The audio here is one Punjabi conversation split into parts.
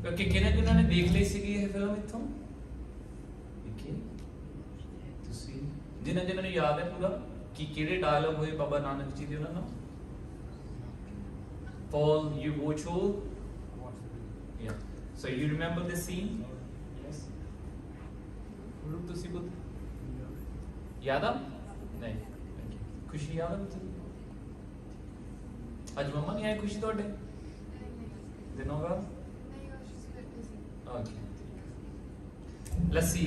क्योंकि किन्होंने ने देख ली सी ये फिल्म इत्थों देखिए ਤੁਸੀਂ जिन्होंने ने याद है पूरा कि किहड़े डायलॉग होए बाबा नानक जी दे उन्हां नाल Paul you watch all yeah so you remember this scene yes गुरु ਤੁਸੀਂ बुद्ध याद आ नहीं खुशी याद आ तुझे आज मम्मा नहीं आई खुशी ਤੁਹਾਡੇ दिनों बाद okay let's see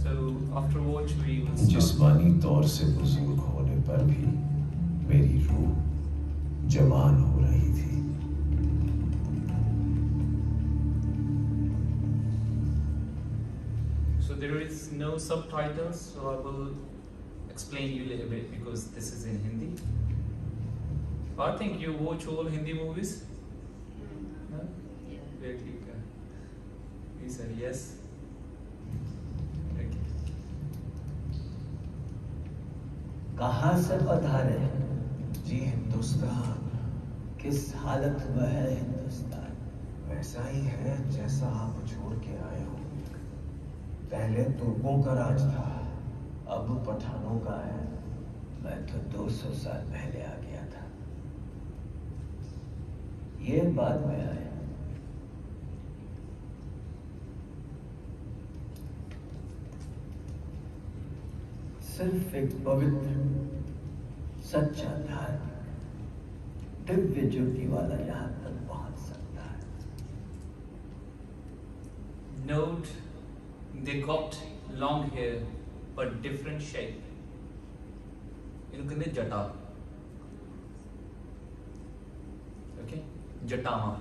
so after watch we will start. जिस्मानी तौर से बुजुर्ग होने पर भी मेरी रूह जवान हो रही थी So there is no subtitles, so I will explain you a little bit because this is in Hindi. I think you watch all Hindi movies. No? Yeah, ठीक है. You said yes. Okay. कहाँ से पधारे जी हिंदुस्तान, किस हालत में है हिंदुस्तान? वैसा ही है जैसा आप छोड़ के आए हो पहले तुर्कों का राज था अब पठानों का है मैं तो 200 साल पहले आ गया था, ये बाद में आया। सिर्फ एक पवित्र सच्चा धार्मिक दिव्य ज्योति वाला यहाँ तक पहुंच सकता है। Note, they got long hair but different shape. इनको कहते जटा. Okay, जटावां.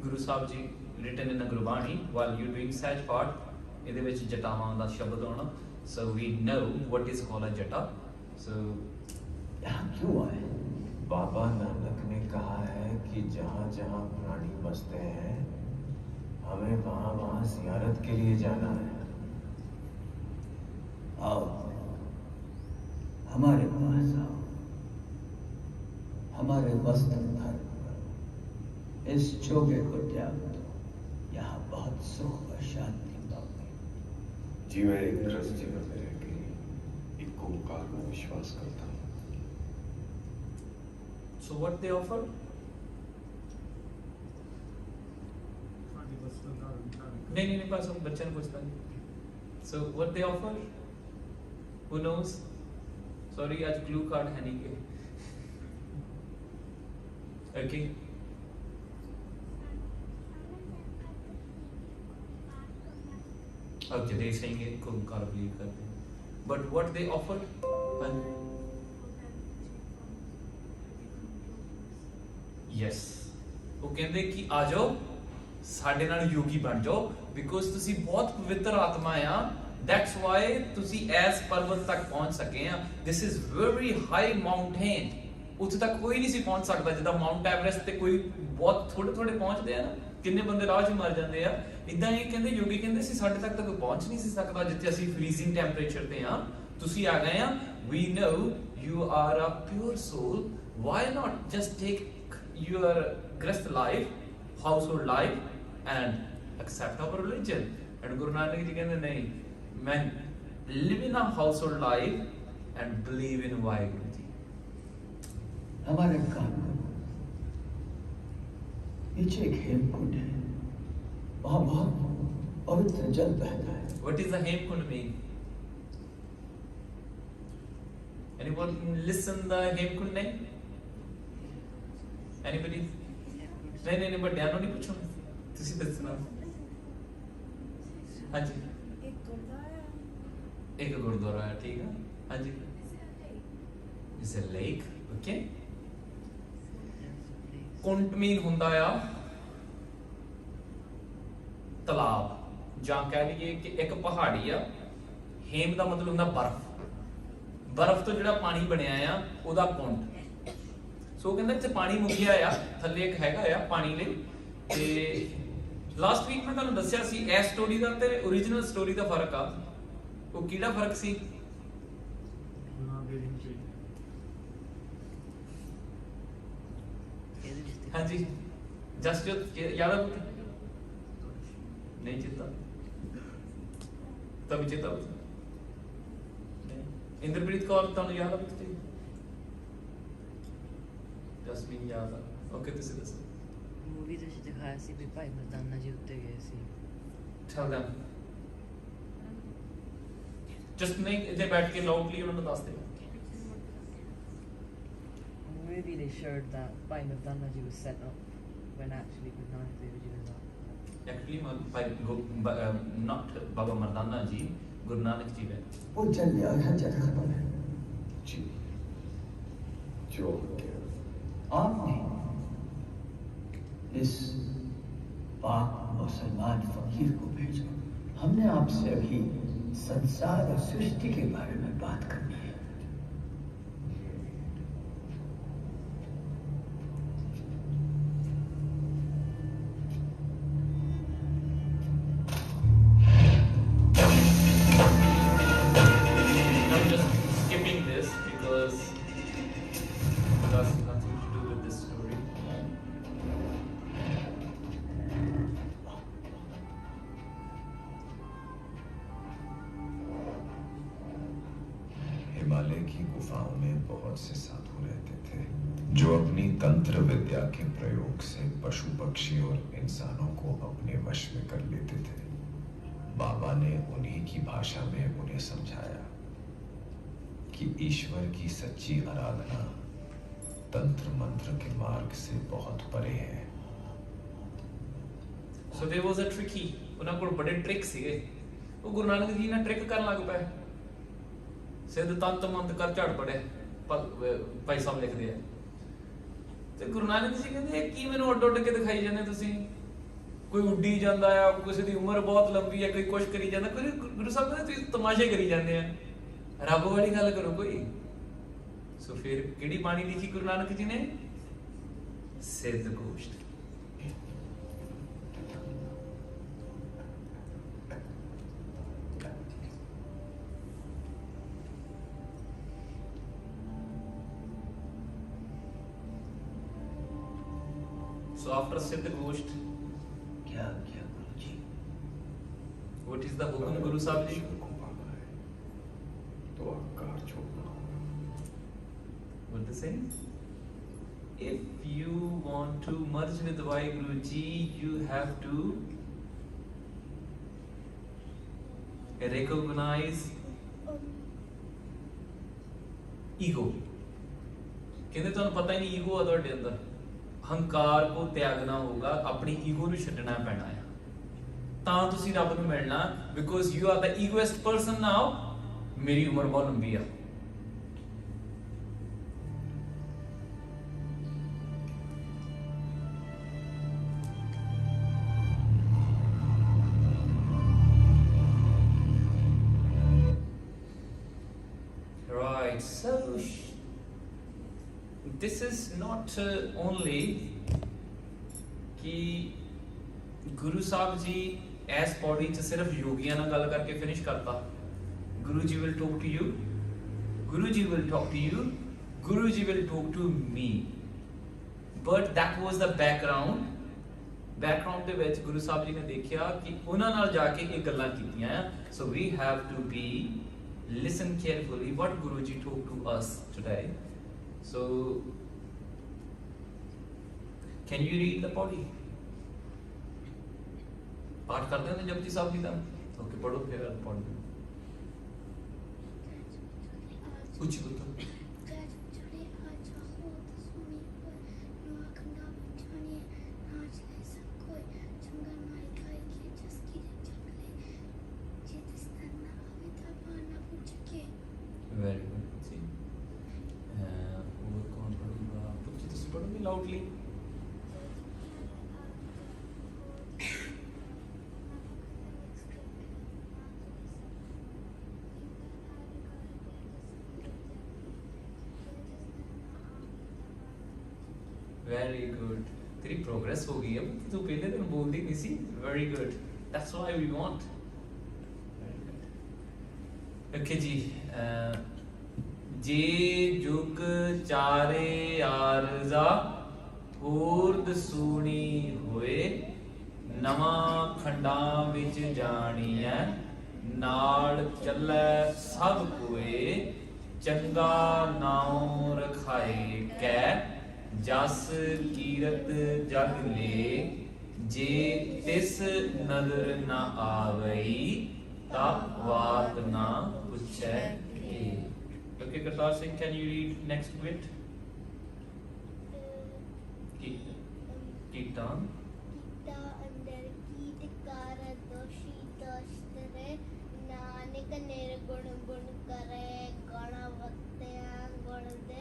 Guru Sahib ji written in the Gurbani while you doing Sahaj part, ਇਹਦੇ ਵਿੱਚ ਜਟਾਵਾਂ ਦਾ ਸ਼ਬਦ ਆਉਣਾ. So we know what is called a jata. So यहाँ क्यों आए? बाबा नानक ने कहा है कि जहाँ जहाँ प्राणी बसते हैं हमें वहाँ वहाँ जियारत के लिए जाना है। आओ हमारे पास आओ, हमारे वस्त्र धर इस चोगे को त्याग दो, यहाँ बहुत सुख और शांति पाओगे। जी मैं एक ग्रस्त जगह में रह के एक ओंकार में विश्वास करता हूँ। so what they offer? नहीं पास बच्चे ने पूछता है. So what they offer? Who knows? Sorry आज क्लू कार्ड है नहीं के. Okay. Okay, they saying it को कार believe करते हैं. But what they offer? Yes. वो कहते कि आ जाओ ਸਾਡੇ ਨਾਲ ਯੋਗੀ ਬਣ ਜਾਓ ਬਿਕੋਜ਼ ਤੁਸੀਂ ਬਹੁਤ ਪਵਿੱਤਰ ਆਤਮਾ ਆ ਦੈਟਸ ਵਾਈ ਤੁਸੀਂ ਐਸ ਪਰਬਤ ਤੱਕ ਪਹੁੰਚ ਸਕੇ ਆ this is very high mountain ਉੱਥੇ ਤੱਕ ਕੋਈ ਨਹੀਂ ਸੀ ਪਹੁੰਚ ਸਕਦਾ ਜਿੱਦਾਂ ਮਾਊਂਟ ਐਵਰੈਸਟ ਤੇ ਕੋਈ ਬਹੁਤ ਥੋੜੇ ਪਹੁੰਚਦੇ ਆ ਨਾ ਕਿੰਨੇ ਬੰਦੇ ਰਾਹ 'ਚ ਮਰ ਜਾਂਦੇ ਆ ਇਦਾਂ ਇਹ ਕਹਿੰਦੇ ਯੋਗੀ ਕਹਿੰਦੇ ਸੀ ਸਾਡੇ ਤੱਕ ਤਾਂ ਕੋਈ ਪਹੁੰਚ ਨਹੀਂ ਸੀ ਸਕਦਾ ਜਿੱਥੇ ਅਸੀਂ ਫਰੀਜ਼ਿੰਗ ਟੈਂਪਰੇਚਰ ਤੇ ਆ ਤੁਸੀਂ ਆ ਗਏ ਆ we know you are a pure soul why not just take your ਗ੍ਰਸਤ life household life and accept our religion. And Guru Nanak ji कहते नहीं, मैं live in a household life and believe in Vaheguru ji. हमारे काम पीछे एक हेमकुंड है, वहाँ बहुत पवित्र जल बहता है। What is the Hemkund mean? Anyone listen the Hemkund name? Anybody? नहीं but ध्यान नहीं पूछो ਤੁਸੀਂ ਦੱਸਣਾ ਹਾਂਜੀ ਇੱਕ ਗੁਰਦੁਆਰਾ ਹੈ ਠੀਕ ਹੈ ਹਾਂਜੀ ਇਸ ਅ ਲੇਕ ਓਕੇ ਕੁੰਟ ਮੀਨ ਹੁੰਦਾ ਆ ਤਲਾਬ ਜਾਂ ਕਹਿ ਲਈਏ ਕਿ ਇੱਕ ਪਹਾੜੀ ਆ ਹੇਮ ਦਾ ਮਤਲਬ ਹੁੰਦਾ ਬਰਫ਼ ਤੋਂ ਜਿਹੜਾ ਪਾਣੀ ਬਣਿਆ ਆ ਉਹਦਾ ਕੁੰਟ ਸੋ ਕਹਿੰਦਾ ਇੱਥੇ ਪਾਣੀ ਮੁੱਕਿਆ ਆ ਥੱਲੇ ਇੱਕ ਹੈਗਾ ਆ ਪਾਣੀ ਲਈ ਤੇ ਲਾਸਟ ਵੀਕ ਮੈਂ ਤੁਹਾਨੂੰ ਦੱਸਿਆ ਸੀ ਇਹ ਸਟੋਰੀ ਦਾ ਤੇ origignal ਸਟੋਰੀ ਦਾ ਫਰਕ ਆ ਉਹ ਕਿਹੜਾ ਫਰਕ ਸੀ ਹਾਂਜੀ जसप्रीत याद है पुत्र? नहीं चेता, तभी चेता पुत्र। इंद्रप्रीत कौर तुहानू याद है पुत्र? जसमीन याद है। ओके तुसी दसो। मूवी तो दिखाया सी भी भाई मर्दाना जी उत्ते गए सी। Tell them. Just नहीं इधर बैठ के loudly उन्होंने दस दे। Maybe they showed that Bhai Mardana ji was set up when actually Guru Nanak Dev Ji was up. Actually not बाबा मर्दाना जी, गुरु नानक जी है। वो चल गया, हंजत खत्म है। जी जो हो गया। आपने इस पाक मुसलमान फकीर को भेजा। हमने आपसे अभी संसार और सृष्टि के बारे में बात करनी है। I'm just skipping this because it has nothing to do with this story. Himalaya की गुफाओं में बहुत से साधु रहते थे जो अपनी तंत्र विद्या के प्रयोग से पशु पक्षी और इंसानों को अपने वश में कर लेते थे। बाबा ने उन्हीं की भाषा में उन्हें समझाया कि ईश्वर की सच्ची आराधना तंत्र मंत्र के मार्ग से बहुत परे है। So there was a tricky, ਉਹਨਾਂ ਕੋਲ ਬੜੇ ਟ੍ਰਿਕ ਸੀਗੇ। ਉਹ ਗੁਰੂ ਨਾਨਕ ਜੀ ਨੇ ਟ੍ਰਿਕ ਕਰਨ ਲੱਗ ਪਏ। ਸਿੱਧ ਤੰਤ ਮੰਤ ਕਰ ਝੜ ਪੜੇ ਭਾਈ ਸਾਹਿਬ ਲਿਖਦੇ ਆ। ਤੇ ਗੁਰੂ ਨਾਨਕ ਜੀ ਕਹਿੰਦੇ ਇਹ ਕੀ ਮੈਨੂੰ ਉੱਡ ਉੱਡ ਕੇ ਦਿਖਾਈ ਜਾਂਦੇ ਤੁਸੀਂ? ਕੋਈ ਉੱਡੀ ਜਾਂਦਾ ਆ, ਕਿਸੇ ਦੀ ਉਮਰ ਬਹੁਤ ਲੰਬੀ ਹੈ, ਕੋਈ ਕੁਛ ਕਰੀ ਜਾਂਦਾ, ਕੋਈ ਗੁਰੂ ਸਾਹਿਬ ਕਹਿੰਦੇ ਤੁਸੀਂ ਤਮਾਸ਼ੇ ਕਰੀ ਜਾਂਦੇ ਆ, ਰੱਬ ਵਾਲੀ ਗੱਲ ਕਰੋ ਕੋਈ। ਸੋ ਫਿਰ ਕਿਹੜੀ ਬਾਣੀ ਲਿਖੀ ਗੁਰੂ ਨਾਨਕ ਜੀ ਨੇ? ਸਿੱਧ ਗੋਸ਼ਟ। So after Siddh Gosht, क्या क्या गुरु जी? what is the hukum Guru Sahib ji? ईश्वर को पाना है तो अहंकार छोड़ना होगा। What they say? If you want to merge with Vaheguru Ji, you have to recognize ego. ਕਹਿੰਦੇ ਤੁਹਾਨੂੰ ਪਤਾ ਹੀ ਨਹੀਂ ਈਗੋ ਆ ਤੁਹਾਡੇ ਅੰਦਰ। ਹੰਕਾਰ ਕੋ ਤਿਆਗਣਾ ਹੋਗਾ, ਆਪਣੀ ਈਗੋ ਨੂੰ ਛੱਡਣਾ ਪੈਣਾ ਹੈ ਤਾਂ ਤੁਸੀਂ ਰੱਬ ਨੂੰ ਮਿਲਣਾ। Because you are the egoist person now. ਮੇਰੀ ਉਮਰ ਬਹੁਤ ਲੰਬੀ ਆ। Right, so this is not only कि गुरु साहब जी एस बॉडी च सिर्फ योगियां नाल गल करके फिनिश करता। Guru ji will talk to you, Guru ji will talk to you, Guru ji will talk to me. But that was the background. Background the which Guru Sahab जी ने देखिया कि उन्हां नाल जाके ये गल्लां कीतियां। So we have to be listen carefully what Guruji talked to us today. So can you read the body? पाठ करते हैं जपजी साहब जी का। ओके पढ़ो फिर पढ़ो। कुछ बोलो। Very good. See, और कौन पढ़ूंगा? कुछ तो पढ़ोगे loudly. Very good. तेरी प्रोग्रेस हो गई है। तू पहले दिन बोलती नहीं सी। Very good. That's why we want. Okay जी। जे जुग चारे आरजा उर्द सुनी ਹੋਏ ਨਵਾਂ ਖੰਡਾਂ ਵਿੱਚ ਜਾਣੀਐ ਨਾਲ ਚੱਲੈ ਸਭ ਕੋਏ ਚੰਗਾ ਨਾਉ ਰਖਾਏ ਕੈ ਜਸ ਕੀਰਤ ਜਗ ਲੇ ਜੇ ਤਿਸ ਨਦਰ ਨਾ ਆਵਈ ਤਾ ਬਾਤ ਨਾ ਪੁੱਛੈ ਕੇ। Okay, Kartar Singh, can you read next bit? Kirtan. ਕੀਤਾ ਅੰਦਰ ਕੀਟ ਕਰ ਦੋਸ਼ੀ ਦੋਸ਼ਤਰੇ ਨਾਨਕ ਨਿਰਗੁਣ ਗੁਣ ਕਰੇ ਗਣ ਵਤਿਆ ਗੁਣ ਦੇ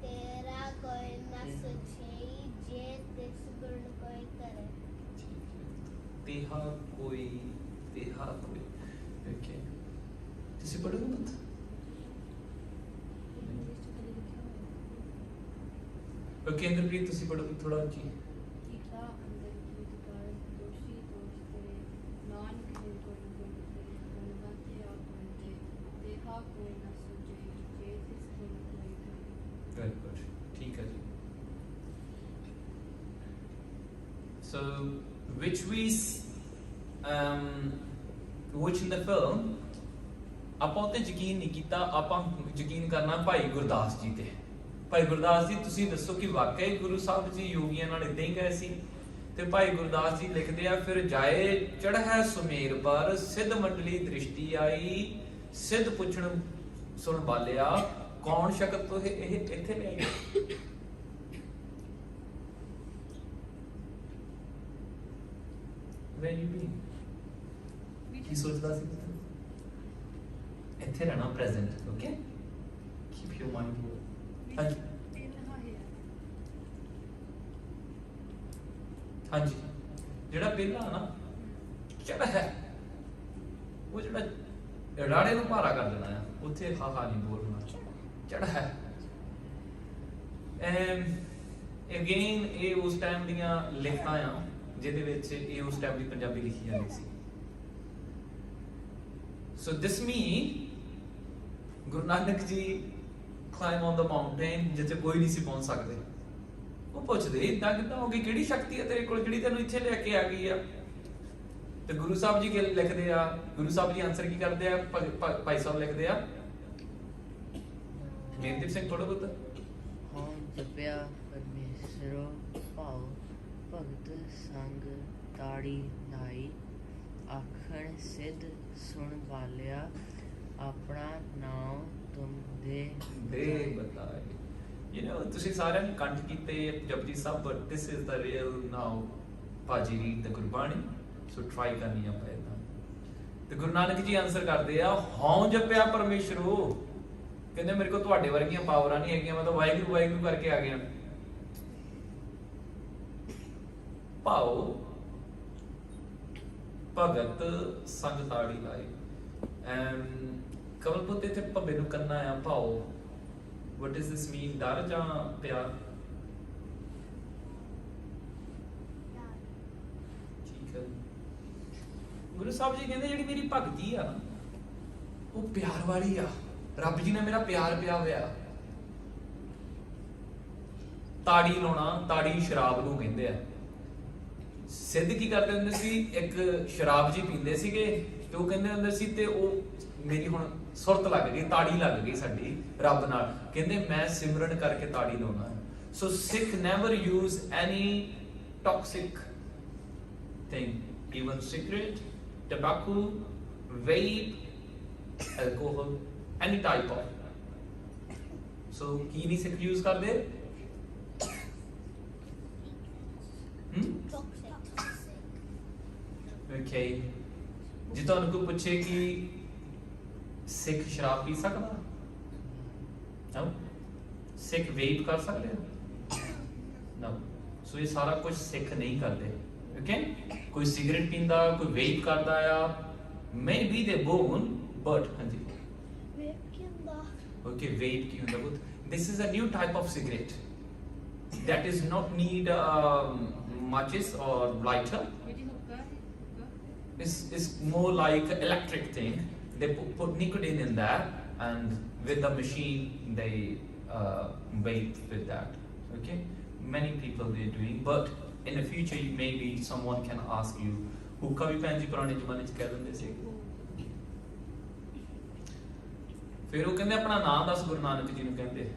ਤੇਰਾ ਕੋਈ ਨਾ ਸੁਝਈ ਜੇ ਤਿਸ ਗੁਣ ਕੋਈ ਕਰੇ। तेहा कोई okay ਤੁਸੀਂ ਪੜ੍ਹੋਗੇ ਮਤ ਓਕੇ ਇੰਦਰਪ੍ਰੀਤ ਤੁਸੀਂ ਪੜ੍ਹੋ ਥੋੜਾ ਜੀ। ਕੀਤਾ ਅੰਦਰ ਕੀਟ ਕਰ ਦੋਸ਼ੀ ਦੋਸ਼ ਕਰੇ ਨਾਨਕ ਨਿਰਗੁਣ ਗੁਣ ਕਰੇ ਗੁਣ ਵਤਿਆ ਗੁਣ ਦੇ ਤੇਹਾ ਕੋਈ ਨਾ ਸੁਝਈ ਜੇ ਤਿਸ ਗੁਣ ਕੋਈ ਕਰੇ। ਵੈਰੀ ਗੁੱਡ ਠੀਕ ਹੈ ਜੀ। So which in the film ਆਪਾਂ ਉੱਤੇ ਯਕੀਨ ਨਹੀਂ ਕੀਤਾ, ਆਪਾਂ ਯਕੀਨ ਕਰਨਾ ਭਾਈ ਗੁਰਦਾਸ ਜੀ ਤੇ। ਭਾਈ ਗੁਰਦਾਸ ਜੀ ਤੁਸੀਂ ਦੱਸੋ ਕਿ ਵਾਕਈ ਗੁਰੂ ਸਾਹਿਬ ਜੀ ਯੋਗੀਆਂ ਨਾਲ ਇਦਾਂ ਹੀ ਗਏ ਸੀ? ਤੇ ਭਾਈ ਗੁਰਦਾਸ ਜੀ ਲਿਖਦੇ ਆ ਫਿਰ ਜਾਏ ਚੜ੍ਹੈ ਸੁਮੇਰ ਪਰ ਸਿੱਧ ਮੰਡਲੀ ਦ੍ਰਿਸ਼ਟੀ ਆਈ ਸਿੱਧ ਪੁੱਛਣ ਸੁਣ ਬਾਲਿਆ ਕੌਣ ਸ਼ਕਤ ਤੋਂ ਇਹ ਇੱਥੇ ਲੈ ਗਏ। Where you been? ਕੀ ਸੋਚਦਾ ਸੀ ਇੱਥੇ ਰਹਿਣਾ present okay keep your mind here. ਹਾਂਜੀ ਹਾਂਜੀ ਜਿਹੜਾ ਪਹਿਲਾ ਨਾ ਚੜਾ ਹੈ ਉਹ ਜਿਹੜਾ ਰਾੜੇ ਨੂੰ ਭਾਰਾ ਕਰ ਦੇਣਾ ਆ ਉੱਥੇ ਹਾ ਨਹੀਂ ਬੋਲਣਾ ਚੜਾ ਹੈ। ਅਗੇਨ ਇਹ ਉਸ ਟਾਈਮ ਦੀਆਂ ਲਿਖਤਾਂ ਆ ਜਿਹਦੇ ਵਿੱਚ ਇਹ ਉਸ ਟਾਈਮ ਦੀ ਪੰਜਾਬੀ ਲਿਖੀ ਜਾਂਦੀ ਸੀ। So this mean Guru Nanak ji climb on the mountain ਜਿੱਥੇ ਕੋਈ ਨਹੀਂ ਸੀ ਪਹੁੰਚ ਸਕਦੇ। ਉਹ ਪੁੱਛਦੇ ਇਦਾਂ ਕਿਦਾਂ ਹੋ ਗਈ, ਕਿਹੜੀ ਸ਼ਕਤੀ ਹੈ ਤੇਰੇ ਕੋਲ ਜਿਹੜੀ ਤੈਨੂੰ ਇੱਥੇ ਲੈ ਕੇ ਆ ਗਈ ਆ? ਤੇ ਗੁਰੂ ਸਾਹਿਬ ਜੀ ਕੀ ਲਿਖਦੇ ਆ, ਗੁਰੂ ਸਾਹਿਬ ਜੀ ਆਨਸਰ ਕੀ ਕਰਦੇ ਆ? ਭਾਈ ਸਾਹਿਬ ਲਿਖਦੇ ਆ ਮੇਨਦੀਪ ਸਿੰਘ ਥੋੜਾ ਬਹੁਤ ਹਾਂ ਜਪਿਆ ਪਰਮੇਸ਼ਰੋ ਭਾਉ ਭਗਤ ਸੰਗ ਤਾੜੀ ਲਾਈ ਆਖਣ ਸਿੱਧ ਸੁਣ ਵਾਲਿਆ ਆਪਣਾ ਨਾਮ ਤੁਮ ਦੇ ਬਤਾਏ। You know, ਤੁਸੀਂ ਸਾਰਿਆਂ ਨੇ ਕੰਠ ਕੀਤੇ Japji Sahib, but this is the real now ਭਾਜੀ read the Gurbani, so try ਕਰਨੀ ਆ ਪਾਇਦਾ। ਤੇ ਗੁਰੂ ਨਾਨਕ ਜੀ ਆਨਸਰ ਕਰਦੇ ਆ ਹਉ ਜਪਿਆ ਪਰਮੇਸ਼ਰੋ, ਕਹਿੰਦੇ ਮੇਰੇ ਕੋਲ ਤੁਹਾਡੇ ਵਰਗੀਆਂ ਪਾਵਰਾਂ ਨਹੀਂ ਹੈਗੀਆਂ, ਮੈਂ ਤਾਂ ਵਾਹਿਗੁਰੂ ਵਾਹਿਗੁਰੂ ਕਰਕੇ ਆ ਗਿਆ। ਭਾਉ ਭਗਤ ਸੰਗ ਤਾੜੀ ਲਾਈ। ਕਮਲਪੁੱਤ ਇੱਥੇ ਭੱਬੇ ਨੂੰ ਕਰਨਾ ਆ ਭਾਉ। What does this mean? ਡਰ ਜਾਂ ਪਿਆਰ? ਠੀਕ ਹੈ। ਗੁਰੂ ਸਾਹਿਬ ਜੀ ਕਹਿੰਦੇ ਜਿਹੜੀ ਮੇਰੀ ਭਗਤੀ ਆ ਨਾ ਉਹ ਪਿਆਰ ਵਾਲੀ ਆ। ਰੱਬ ਜੀ ਨੇ ਮੇਰਾ ਪਿਆਰ ਪਿਆ ਹੋਇਆ। ਤਾੜੀ ਲਾਉਣਾ, ਤਾੜੀ ਸ਼ਰਾਬ ਨੂੰ ਕਹਿੰਦੇ ਆ। ਸਿੱਧ ਕੀ ਕਰਦੇ ਹੁੰਦੇ ਸੀ, ਇੱਕ ਸ਼ਰਾਬ ਜੀ ਪੀਂਦੇ ਸੀਗੇ ਤੇ ਉਹ ਕਹਿੰਦੇ ਹੁੰਦੇ ਸੀ ਤੇ ਉਹ ਮੇਰੀ ਹੁਣ ਸੁਰਤ ਲੱਗ ਗਈ, ਤਾੜੀ ਲੱਗ ਗਈ ਸਾਡੀ ਰੱਬ ਨਾਲ, ਕਹਿੰਦੇ ਮੈਂ ਸਿਮਰਨ ਕਰਕੇ ਤਾੜੀ ਲਾਉਣਾ ਹੈ। So Sikh never use any toxic thing, even cigarette, tobacco, vape, alcohol, any type of. So ਕੀ ਨਹੀਂ ਸਿੱਖ ਯੂਜ਼ ਕਰਦੇ? Okay, ਜੇ ਤੁਹਾਨੂੰ ਕੋਈ ਪੁੱਛੇ ਕਿ ਸਿੱਖ ਸ਼ਰਾਬ ਪੀ ਸਕਦਾ? No? ਸਿੱਖ ਵੇਪ ਕਰ ਸਕਦੇ ਆ? No. ਸੋ ਇਹ ਸਾਰਾ ਕੁਝ ਸਿੱਖ ਨਹੀਂ ਕਰਦੇ। Okay? ਕੋਈ ਸਿਗਰਟ ਪੀਂਦਾ, ਕੋਈ ਵੇਪ ਕਰਦਾ ਆ, maybe they born, but ਹਾਂਜੀ ਵੇਪ ਕੀ ਹੁੰਦਾ? Okay, vape ਕੀ ਹੁੰਦਾ? This is a new type of cigarette that is not need matches or lighter. ਜਿਹੜੀ ਹੁੱਕਾ ਹੈ It's more like an electric thing. They put nicotine in there, and with the machine they vape with that. Okay, many people they're doing, but in the future maybe someone can ask you ਹੁੱਕਾ ਵੀ ਭੈਣ ਜੀ ਪੁਰਾਣੇ ਜ਼ਮਾਨੇ 'ਚ ਕਹਿ ਦਿੰਦੇ ਸੀ। ਫਿਰ ਉਹ ਕਹਿੰਦੇ ਆਪਣਾ ਨਾਮ ਦੱਸ ਗੁਰੂ ਨਾਨਕ ਜੀ ਨੂੰ ਕਹਿੰਦੇ।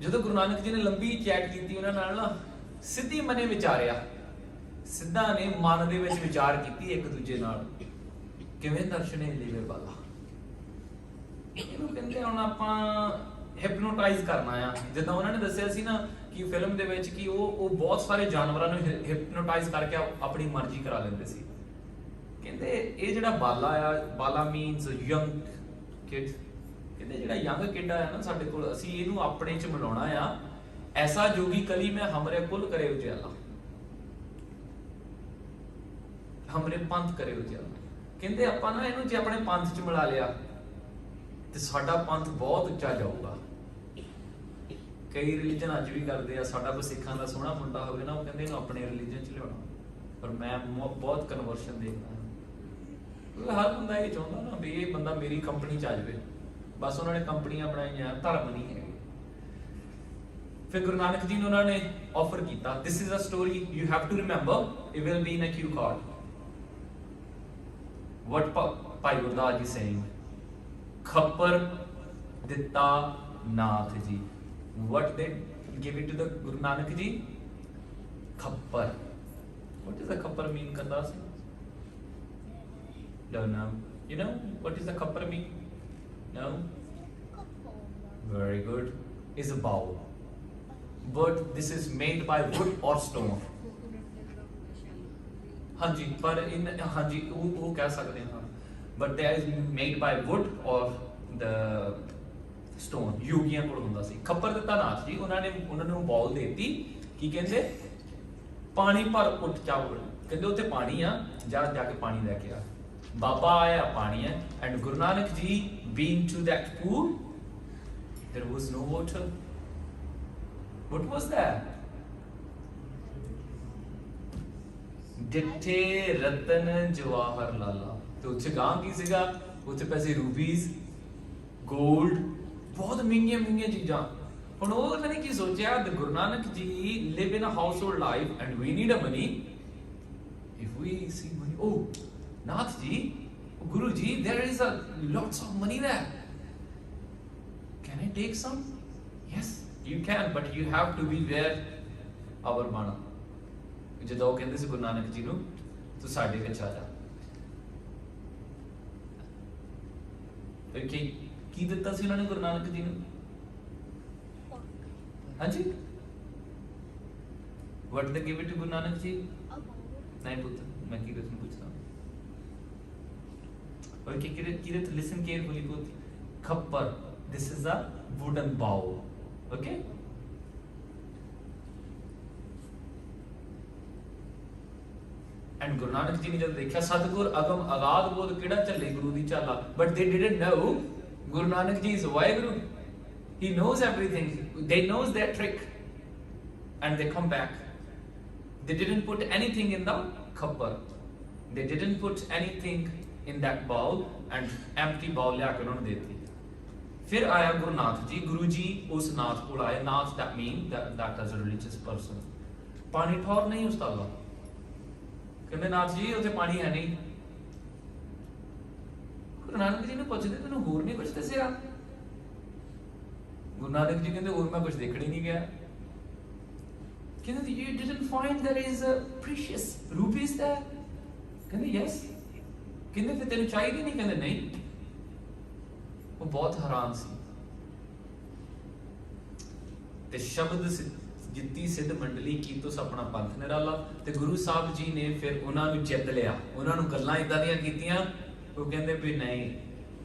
ਜਦੋਂ ਗੁਰੂ ਨਾਨਕ ਜੀ ਨੇ ਲੰਬੀ ਚੈਟ ਕੀਤੀ ਉਹਨਾਂ ਨਾਲ ਨਾ, ਸਿੱਧੀ ਮਨੇ ਵਿਚਾਰਿਆ, ਸਿੱਧਾ ਨੇ ਮਨ ਦੇ ਵਿੱਚ ਵਿਚਾਰ ਕੀਤੀ ਇੱਕ ਦੂਜੇ ਨਾਲ, ਕਿਵੇਂ ਦਰਸ਼ਨੇ ਲੀਵੇ ਵਾਲਾ। ਇਹਨੂੰ ਕਹਿੰਦੇ ਹੁਣ ਆਪਾਂ ਹਿਪਨੋਟਾਈਜ਼ ਕਰਨਾ ਆ। ਜਿੱਦਾਂ ਉਹਨਾਂ ਨੇ ਦੱਸਿਆ ਸੀ ਨਾ ਕਿ ਫਿਲਮ ਦੇ ਵਿੱਚ ਕਿ ਉਹ ਬਹੁਤ ਸਾਰੇ ਜਾਨਵਰਾਂ ਨੂੰ ਹਿਪਨੋਟਾਈਜ਼ ਕਰਕੇ ਆਪਣੀ ਮਰਜ਼ੀ ਕਰਾ ਲੈਂਦੇ ਸੀ। ਕਹਿੰਦੇ ਇਹ ਜਿਹੜਾ ਬਾਲਾ ਆ, ਬਾਲਾ ਮੀਨਸ ਯੰਗ ਕਿਡ, ਕਹਿੰਦੇ ਜਿਹੜਾ ਯੰਗ ਕਿਡ ਆ ਨਾ ਸਾਡੇ ਕੋਲ, ਅਸੀਂ ਇਹਨੂੰ ਆਪਣੇ ਚ ਮਿਲਾਉਣਾ ਆ। ਐਸਾ ਜੋਗੀ ਕਲੀ ਮੈਂ ਹਮਰੇ ਕੁਲ ਕਰੇ ਉਜਿਆਲਾ, ਹਮਰੇ ਪੰਥ ਕਰੇ ਉਜਿਆਲਾ। ਕਹਿੰਦੇ ਆਪਾਂ ਨਾ ਇਹਨੂੰ ਜੇ ਆਪਣੇ ਪੰਥ ਚ ਮਿਲਾ ਲਿਆ ਤੇ ਸਾਡਾ ਪੰਥ ਬਹੁਤ ਉੱਚਾ ਜਾਊਗਾ। ਕਈ ਰਿਲੀਜਨ ਅੱਜ ਵੀ ਕਰਦੇ ਆ, ਸਾਡਾ ਕੋਈ ਸਿੱਖਾਂ ਦਾ ਸੋਹਣਾ ਮੁੰਡਾ ਹੋਵੇ ਨਾ, ਉਹ ਕਹਿੰਦੇ ਇਹਨੂੰ ਆਪਣੇ ਰਿਲੀਜਨ ਚ ਲਿਆਉਣਾ। ਪਰ ਮੈਂ ਬਹੁਤ ਕਨਵਰਸ਼ਨ ਦੇਖਦਾ ਹਾਂ। ਹਰ ਬੰਦਾ ਇਹ ਚਾਹੁੰਦਾ ਨਾ ਵੀ ਇਹ ਬੰਦਾ ਮੇਰੀ ਕੰਪਨੀ ਚ ਆ ਜਾਵੇ। ਬਸ ਉਹਨਾਂ ਨੇ ਕੰਪਨੀਆਂ ਬਣਾਈਆਂ, ਧਰਮ ਨਹੀਂ ਹੈ। ਫਿਰ ਗੁਰੂ ਨਾਨਕ ਜੀ ਨੂੰ ਉਹਨਾਂ ਨੇ ਆਫਰ ਕੀਤਾ, this is a story you have to remember, it will be in a cue card. What Bhai Gurdas ji saying? ਖੱਪਰ ਦਿੱਤਾ Nath ji. What they give it to the Guru Nanak ji? ਖੱਪਰ। What does the ਖੱਪਰ mean, ਕਰਦਾ ਸੀ? Don't know. You know what does the ਖੱਪਰ mean? No? Very good. Is a bowl. But this is made by wood or stone. ਹਾਂਜੀ ਪਰ ਹਾਂਜੀ ਉਹ ਕਹਿ ਸਕਦੇ ਹਾਂ, but that is made by wood or the stone. ਯੋਗੀਆਂ ਕੋਲ ਹੁੰਦਾ ਸੀ। ਖੱਪਰ ਦਿੱਤਾ ਨਾਥ ਜੀ, ਉਹਨਾਂ ਨੂੰ ਬੌਲ ਦੇਤੀ। ਕੀ ਕਹਿੰਦੇ? ਪਾਣੀ ਭਰ ਉੱਠ ਚਾਵਲ। ਕਹਿੰਦੇ ਉੱਥੇ ਪਾਣੀ ਆ, ਜਾ ਕੇ ਪਾਣੀ ਲੈ ਕੇ ਆ। ਬਾਬਾ ਆਇਆ, ਪਾਣੀ ਹੈ। And Guru Nanak ji being to that pool, there was no water. What was that? ਡਿੱਠੇ ਰਤਨ ਜਵਾਹਰ ਲਾਲਾ। ਤੇ ਉੱਥੇ ਗਾਂ ਕੀ ਸੀਗਾ? ਉੱਥੇ ਪੈਸੇ ਰੂਬੀਜ਼, ਗੋਲਡ, ਬਹੁਤ ਮਹਿੰਗੀਆਂ ਚੀਜ਼ਾਂ। ਹੁਣ ਉਹ ਉਹਨਾਂ ਨੇ ਕੀ ਸੋਚਿਆ, the Guru Nanak ji live in a household life and we need a money. If we see money, oh Nath ji, Guru ji, there is a lots of money there. Can I take some? Yes, you can, but you have to be where our mana. ਜਦੋਂ ਉਹ ਕਹਿੰਦੇ ਸੀ ਗੁਰੂ ਨਾਨਕ ਜੀ ਨੂੰ, ਤੂੰ ਸਾਡੇ ਵਿੱਚ ਆ ਜਾ। ਕੀ ਦਿੱਤਾ ਸੀ ਉਹਨਾਂ ਨੇ ਗੁਰੂ ਨਾਨਕ ਜੀ ਨੂੰ? ਹਾਂਜੀ, what they give it to Guru Nanak ji? ਨਹੀਂ ਪੁੱਤ, ਮੈਂ ਕੀ ਨੂੰ ਪੁੱਛਦਾ। Okay, Kirit, listen carefully ਪੁੱਤ। ਖੱਪਰ, this is a wooden bowl. Okay? And Guru Nanak ji ਨੇ ਜਦ ਦੇਖਿਆ ਸਤਿਗੁਰ ਅਗਮ ਅਗਾਧ ਬੋਧ ਕਿਹੜਾ ਝੱਲੇ ਗੁਰੂ ਦੀ ਝਾਲਾ, but they didn't know Guru Nanak ji is Waheguru. He knows everything. They knows their trick, and they come back. They didn't put anything in the khapar. They didn't put anything in that bowl, and empty bowl ਲਿਆ ਕੇ ਉਹਨਾਂ ਨੂੰ ਦੇਤੀ। ਫਿਰ ਆਇਆ ਗੁਰੂ ਨਾਥ ਜੀ। ਗੁਰੂ ਜੀ ਉਸ ਨਾਥ ਕੋਲ ਆਏ। ਨਾਥ that mean that as a religious person. ਪਾਣੀ ਠੌਰ ਨਹੀਂ ਉਸਤਾਦਾ। ਕਹਿੰਦੇ ਨਾਥ ਜੀ ਉੱਥੇ ਪਾਣੀ ਹੈ ਨਹੀਂ। ਗੁਰੂ ਨਾਨਕ ਜੀ ਨੂੰ ਪੁੱਛਦੇ, ਤੈਨੂੰ ਹੋਰ ਨਹੀਂ ਕੁਝ ਦੱਸਿਆ? ਗੁਰੂ ਨਾਨਕ ਜੀ ਕਹਿੰਦੇ ਹੋਰ ਮੈਂ ਕੁਝ ਦੇਖਣ ਹੀ ਨਹੀਂ ਗਿਆ। ਕਹਿੰਦੇ you didn't find there is a precious rubies there? ਕਹਿੰਦੇ yes। ਕਹਿੰਦੇ ਫਿਰ ਤੈਨੂੰ ਚਾਹੀਦੀ ਨਹੀਂ? ਕਹਿੰਦੇ ਨਹੀਂ। ਉਹ ਬਹੁਤ ਹੈਰਾਨ ਸੀ। ਤੇ ਸ਼ਬਦ ਜਿੱਤੀ ਸਿੱਧ ਮੰਡਲੀ ਕੀਤੋਸ ਆਪਣਾ ਪੰਥ ਨਿਰਾਲਾ। ਤੇ ਗੁਰੂ ਸਾਹਿਬ ਜੀ ਨੇ ਫਿਰ ਉਹਨਾਂ ਨੂੰ ਜਿੱਤ ਲਿਆ। ਉਹਨਾਂ ਨੂੰ ਗੱਲਾਂ ਇਦਾਂ ਦੀਆਂ ਕੀਤੀਆਂ, ਉਹ ਕਹਿੰਦੇ ਵੀ ਨਹੀਂ,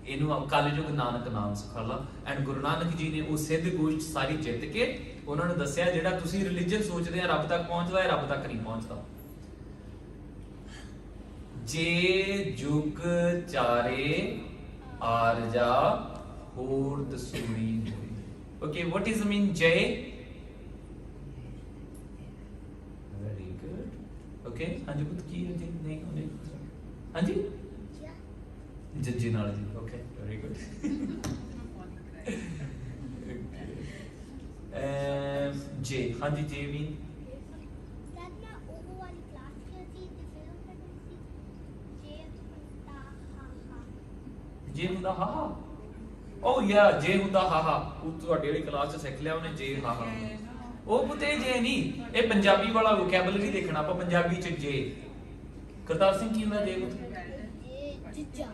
ਇਹਨੂੰ ਕਲਯੁਗ ਨਾਨਕ ਨਾਮ ਸਿਖਾਲਾ। ਐਂਡ ਗੁਰੂ ਨਾਨਕ ਜੀ ਨੇ ਉਹ ਸਿੱਧ ਗੋਸ਼ਟ ਸਾਰੀ ਜਿੱਤ ਕੇ ਉਹਨਾਂ ਨੂੰ ਦੱਸਿਆ, ਜਿਹੜਾ ਤੁਸੀਂ ਰਿਲੀਜਨ ਸੋਚਦੇ ਆ ਰੱਬ ਤੱਕ ਪਹੁੰਚਦਾ ਹੈ, ਰੱਬ ਤੱਕ ਨਹੀਂ ਪਹੁੰਚਦਾ। ਜੇ ਜੁਗ ਚਾਰੇ ਆਰਜਾ ਹੋਰ ਦਸੂਰੀ ਹੋਈ। Okay, what is the mean J? Very good. Okay, ਹਾਂਜੀ ਪੁੱਤ ਕੀ ਹੈ ਜੀ? ਨਹੀਂ ਉਹਨੇ ਹਾਂਜੀ ਜੱਜੀ ਨਾਲ ਜੀ। Okay, very good. ਜੇ ਹਾਂਜੀ ਜੇ ਮੀਨ That ਜੇ ਹੁੰਦਾ ਹਾਹਾ ਓ ਯਾ ਜੇ ਹੁੰਦਾ ਹਾਹਾ ਉਹ ਤੁਹਾਡੀ ਵਾਲੀ ਕਲਾਸ ਚ ਸਿੱਖ ਲਿਆ ਉਹਨੇ ਜੇ ਹਾਹਾ ਉਹ ਪੁੱਤੇ ਜੇ ਨਹੀਂ ਇਹ ਪੰਜਾਬੀ ਵਾਲਾ ਵੋਕੈਬਲਰੀ ਦੇਖਣਾ ਆਪਾਂ ਪੰਜਾਬੀ ਚ ਜੇ ਕਰਤਾਰ ਸਿੰਘ ਕੀ ਹੁੰਦਾ ਜੇ ਪੁੱਤ ਜੇ ਜਿੱਜਾ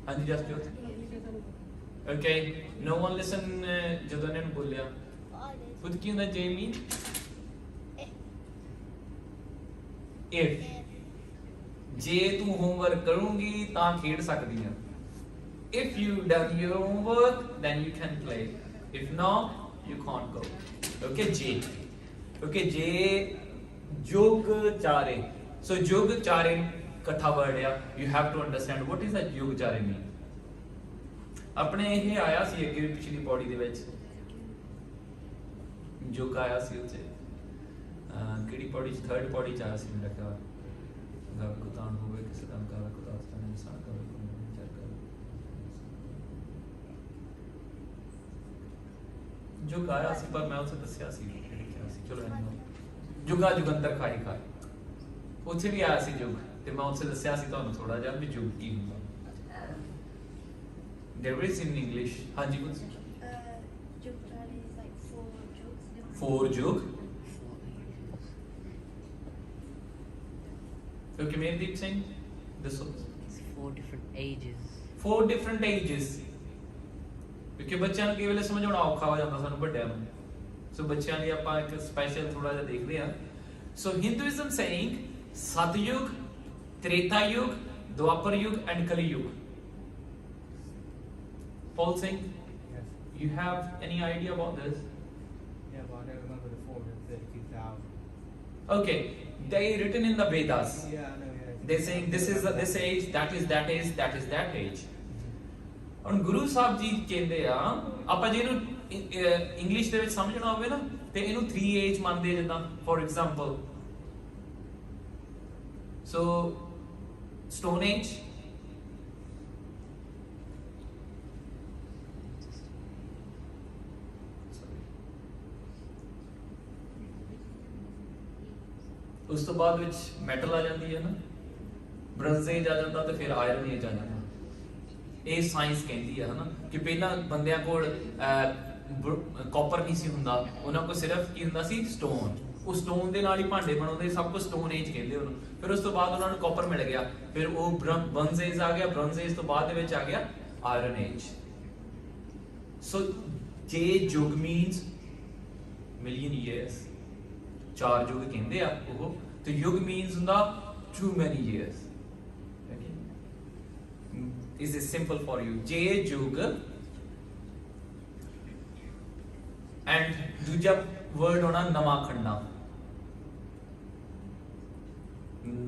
ਹਾਂਜੀ Jaspreet okay no one listen ਜਦੋਂ ਨੇ ਬੋਲਿਆ ਪੁੱਤ ਕੀ ਹੁੰਦਾ ਜੇ ਮੀਨ ਇਫ ਜੇ ਤੂੰ ਹੋਮਵਰਕ ਕਰੂੰਗੀ ਤਾਂ ਖੇਡ ਸਕਦੀ ਆ if you done your homework then you can play if not you can't go okay ਜੇ okay ਜੇ ਯੁਗ ਚਾਰੇ so ਯੁਗ ਚਾਰੇ ਇਕੱਠਾ ਵਰਡ ਆ you have to understand what is that ਯੁਗ ਚਾਰੇ mean ਆਪਣੇ ਇਹ ਆਇਆ ਸੀ ਅੱਗੇ ਪਿਛਲੀ ਪੌੜੀ ਦੇ ਵਿੱਚ ਯੁਗ ਆਇਆ ਸੀ ਉੱਥੇ ਕਿਹੜੀ ਪੌੜੀ ਚ ਥਰਡ ਪੌੜੀ ਚ ਆਇਆ ਸੀ ਮੇਰਾ ਖਿਆਲ ਗਾਵੇ ਕੋ ਤਾਣ ਹੋਵੇ ਕਿਸੇ ਦਾ ਗਾਵੇ ਕੋ ਦਾਸਤਾਨ ਇਨਸਾਨ ਕਰੇ ਕੋ ਵਿਚਾਰ ਕਰੇ ਜੋ ਗਾਇਆ ਸੀ ਪਰ ਮੈਂ ਉਸੇ ਦੱਸਿਆ ਸੀ ਕਿਹੜੀ ਕਿਹਾ ਸੀ ਚਲੋ ਇਹਨੂੰ ਜੁਗਾ ਜੁਗੰਤਰ ਖਾਈ ਖਾਈ ਉੱਥੇ ਵੀ ਆਇਆ ਸੀ ਯੁਗ ਤੇ ਮੈਂ ਉਸੇ ਦੱਸਿਆ ਸੀ ਤੁਹਾਨੂੰ ਥੋੜਾ ਜਿਹਾ ਵੀ ਯੁਗ ਕੀ ਹੁੰਦਾ there is in english ਹਾਂਜੀ ਕੁਝ Jugtari is like four jugs. four yug okay Mehdeep Singh this It's 4 different ages. four different ages ਕਿਉਂਕਿ ਬੱਚਿਆਂ ਨੂੰ ਕਈ ਵੇਲੇ ਸਮਝਾਉਣਾ ਔਖਾ ਹੋ ਜਾਂਦਾ ਸਾਨੂੰ ਵੱਡਿਆਂ ਨੂੰ ਸੋ ਬੱਚਿਆਂ ਲਈ ਆਪਾਂ ਇੱਕ ਸਪੈਸ਼ਲ ਥੋੜਾ ਜਿਹਾ ਦੇਖਦੇ ਹਾਂ ਸੋ ਹਿੰਦੂਇਜ਼ਮ ਸੇਇੰਗ ਸਤਯੁਗ ਤ੍ਰੇਤਾ ਯੁਗ ਦੁਆਪਰ ਯੁਗ ਐਂਡ ਕਲੀ ਯੁਗ Paul Singh Yes. you have any idea about this Yeah, but I don't remember the 432,000. okay they written in the Vedas Yeah, I know. Yeah. they saying this is this age that is that age that is that age ਹੁਣ ਗੁਰੂ ਸਾਹਿਬ ਜੀ ਕਹਿੰਦੇ ਆ ਆਪਾਂ ਜੇ ਇਹਨੂੰ ਇੰਗਲਿਸ਼ ਦੇ ਵਿੱਚ ਸਮਝਣਾ ਹੋਵੇ ਨਾ ਤੇ ਇਹਨੂੰ 3 ਏਜ ਮੰਨਦੇ ਜਿੱਦਾਂ for example so stone age ਉਸ ਤੋਂ ਬਾਅਦ ਵਿੱਚ ਮੈਟਲ ਆ ਜਾਂਦੀ ਹੈ ਨਾ ਬ੍ਰੌਂਜ਼ ਏਜ ਆ ਜਾਂਦਾ ਤੇ ਫਿਰ ਆਇਰਨ ਏਜ ਆ ਜਾਂਦਾ ਇਹ ਸਾਇੰਸ ਕਹਿੰਦੀ ਹੈ ਹਨਾ ਕਿ ਪਹਿਲਾਂ ਬੰਦਿਆਂ ਕੋਲ ਕਾਪਰ ਨਹੀਂ ਸੀ ਹੁੰਦਾ ਉਹਨਾਂ ਕੋਲ ਸਿਰਫ ਕੀ ਹੁੰਦਾ ਸੀ ਸਟੋਨ ਉਹ ਸਟੋਨ ਦੇ ਨਾਲ ਹੀ ਭਾਂਡੇ ਬਣਾਉਂਦੇ ਸਭ ਕੁਝ ਸਟੋਨ ਏਜ ਕਹਿੰਦੇ ਉਹਨੂੰ ਫਿਰ ਉਸ ਤੋਂ ਬਾਅਦ ਉਹਨਾਂ ਨੂੰ ਕਾਪਰ ਮਿਲ ਗਿਆ ਫਿਰ ਉਹ ਬ੍ਰੌਂਜ਼ ਏਜ ਆ ਗਿਆ ਬ੍ਰੌਂਜ਼ ਏਜ ਤੋਂ ਬਾਅਦ ਦੇ ਵਿੱਚ ਆ ਗਿਆ ਆਇਰਨ ਏਜ ਸੋ ਜੇ ਯੁਗ ਮੀਨਸ ਮਿਲੀਅਨ ਇਅਰਸ 4 ਯੁਗ ਕਹਿੰਦੇ ਆ ਉਹ ਤੇ ਯੁਗ ਮੀਨਸ ਹੁੰਦਾ ਟੂ ਮੈਨੀ years This is simple for you. J Yug and दूजा word होना नवाखंडा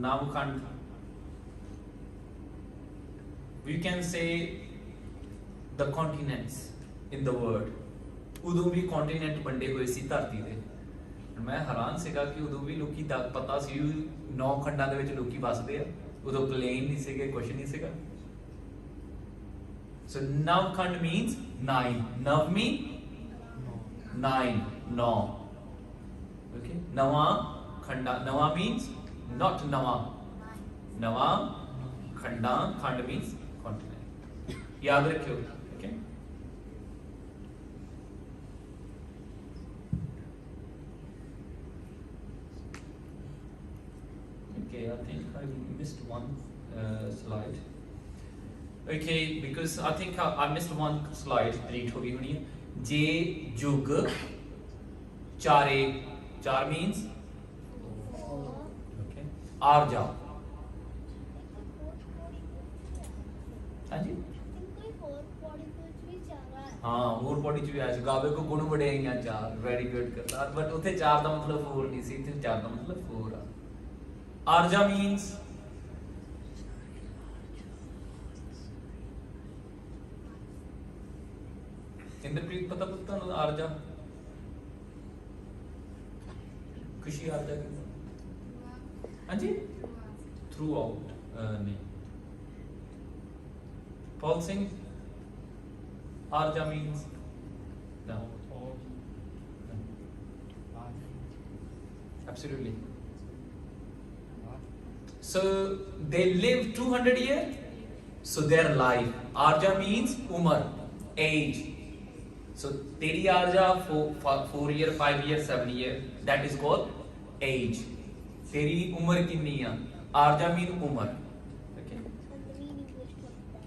नवखंड we can say the continents in the world ਉਦੋਂ ਵੀ continent ਵੰਡੇ ਹੋਏ ਸੀ ਧਰਤੀ ਦੇ ਮੈਂ ਹੈਰਾਨ ਸੀਗਾ ਕਿ ਉਦੋਂ ਵੀ ਲੋਕੀ ਦਾ ਪਤਾ ਸੀ 9 ਖੰਡਾਂ ਦੇ ਵਿੱਚ ਲੋਕੀ ਵੱਸਦੇ ਆ ਉਦੋਂ ਪਲੇਨ ਨਹੀਂ ਸੀਗੇ ਕੁਝ ਨਹੀਂ ਸੀਗਾ So Navkhand means 9. Nav mean 9. No. Okay. Nava Khanda. Nava means not Nava. Nava Khanda. Khand means continent. याद रखियो. Okay. Okay. I think I missed one slide. Okay, because I think I missed one slide. Delete हो गई होनी है. J Yug चारे चार means okay. आर्जा हाँ जी हाँ ਹੋਰ ਪੌੜੀ ਚ ਵੀ ਆਇਆ ਸੀ ਗਾਵੇ ਕੋ ਗੁਣ ਵਡਿਆਈਆਂ ਚਾਰ ਵੈਰੀ ਗੁੱਡ ਕਰਤਾ ਬਟ ਉੱਥੇ ਚਾਰ ਦਾ ਮਤਲਬ 4 ਨਹੀਂ ਸੀ ਇੱਥੇ ਚਾਰ ਦਾ ਮਤਲਬ 4 ਆ ਆਰਜਾ means इंद्रप्रीत पता पुत्ता ना आरजा खुशी आरजा हाँ जी थ्रू आउट नहीं पॉल सिंह आरजा means no absolutely so they live 200 years So their life. Arja means umar, age. So teri arja 4 year, 5 year, 7 year. That is called age. Teri umar kinni a? Arja mean umar. Okay. And the meaning was from that.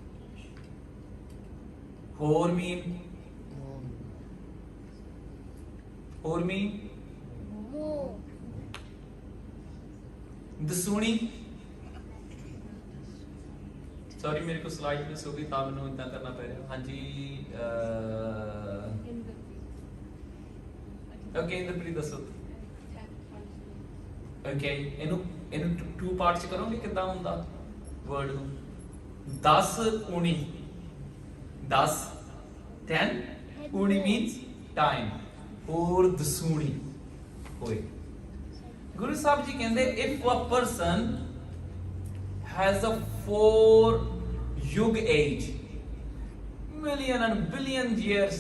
Hor mean. Hor mean. More. दसूनी सॉरी मेरे को स्लाइड मिस हो गई ਤਾਂ ਮੈਨੂੰ ਇਦਾਂ ਕਰਨਾ ਪੈ ਰਿਹਾ ਹਾਂਜੀ ਓਕੇ ਇੰਦਰਪ੍ਰੀਤ ਦੱਸੋ ਓਕੇ ਇਹਨੂੰ ਟੂ ਪਾਰਟਸ ਕਰੋਗੇ ਕਿੱਦਾਂ ਹੁੰਦਾ ਵਰਡ ਨੂੰ 10 ਉਣੀ 10 10 ਉਣੀ ਮੀਨਸ ਟਾਈਮ ਹੋਰ ਦਸੂਣੀ ਹੋਏ Guru Sahib ji ਕਹਿੰਦੇ if a person has a 4 yug age million and billion years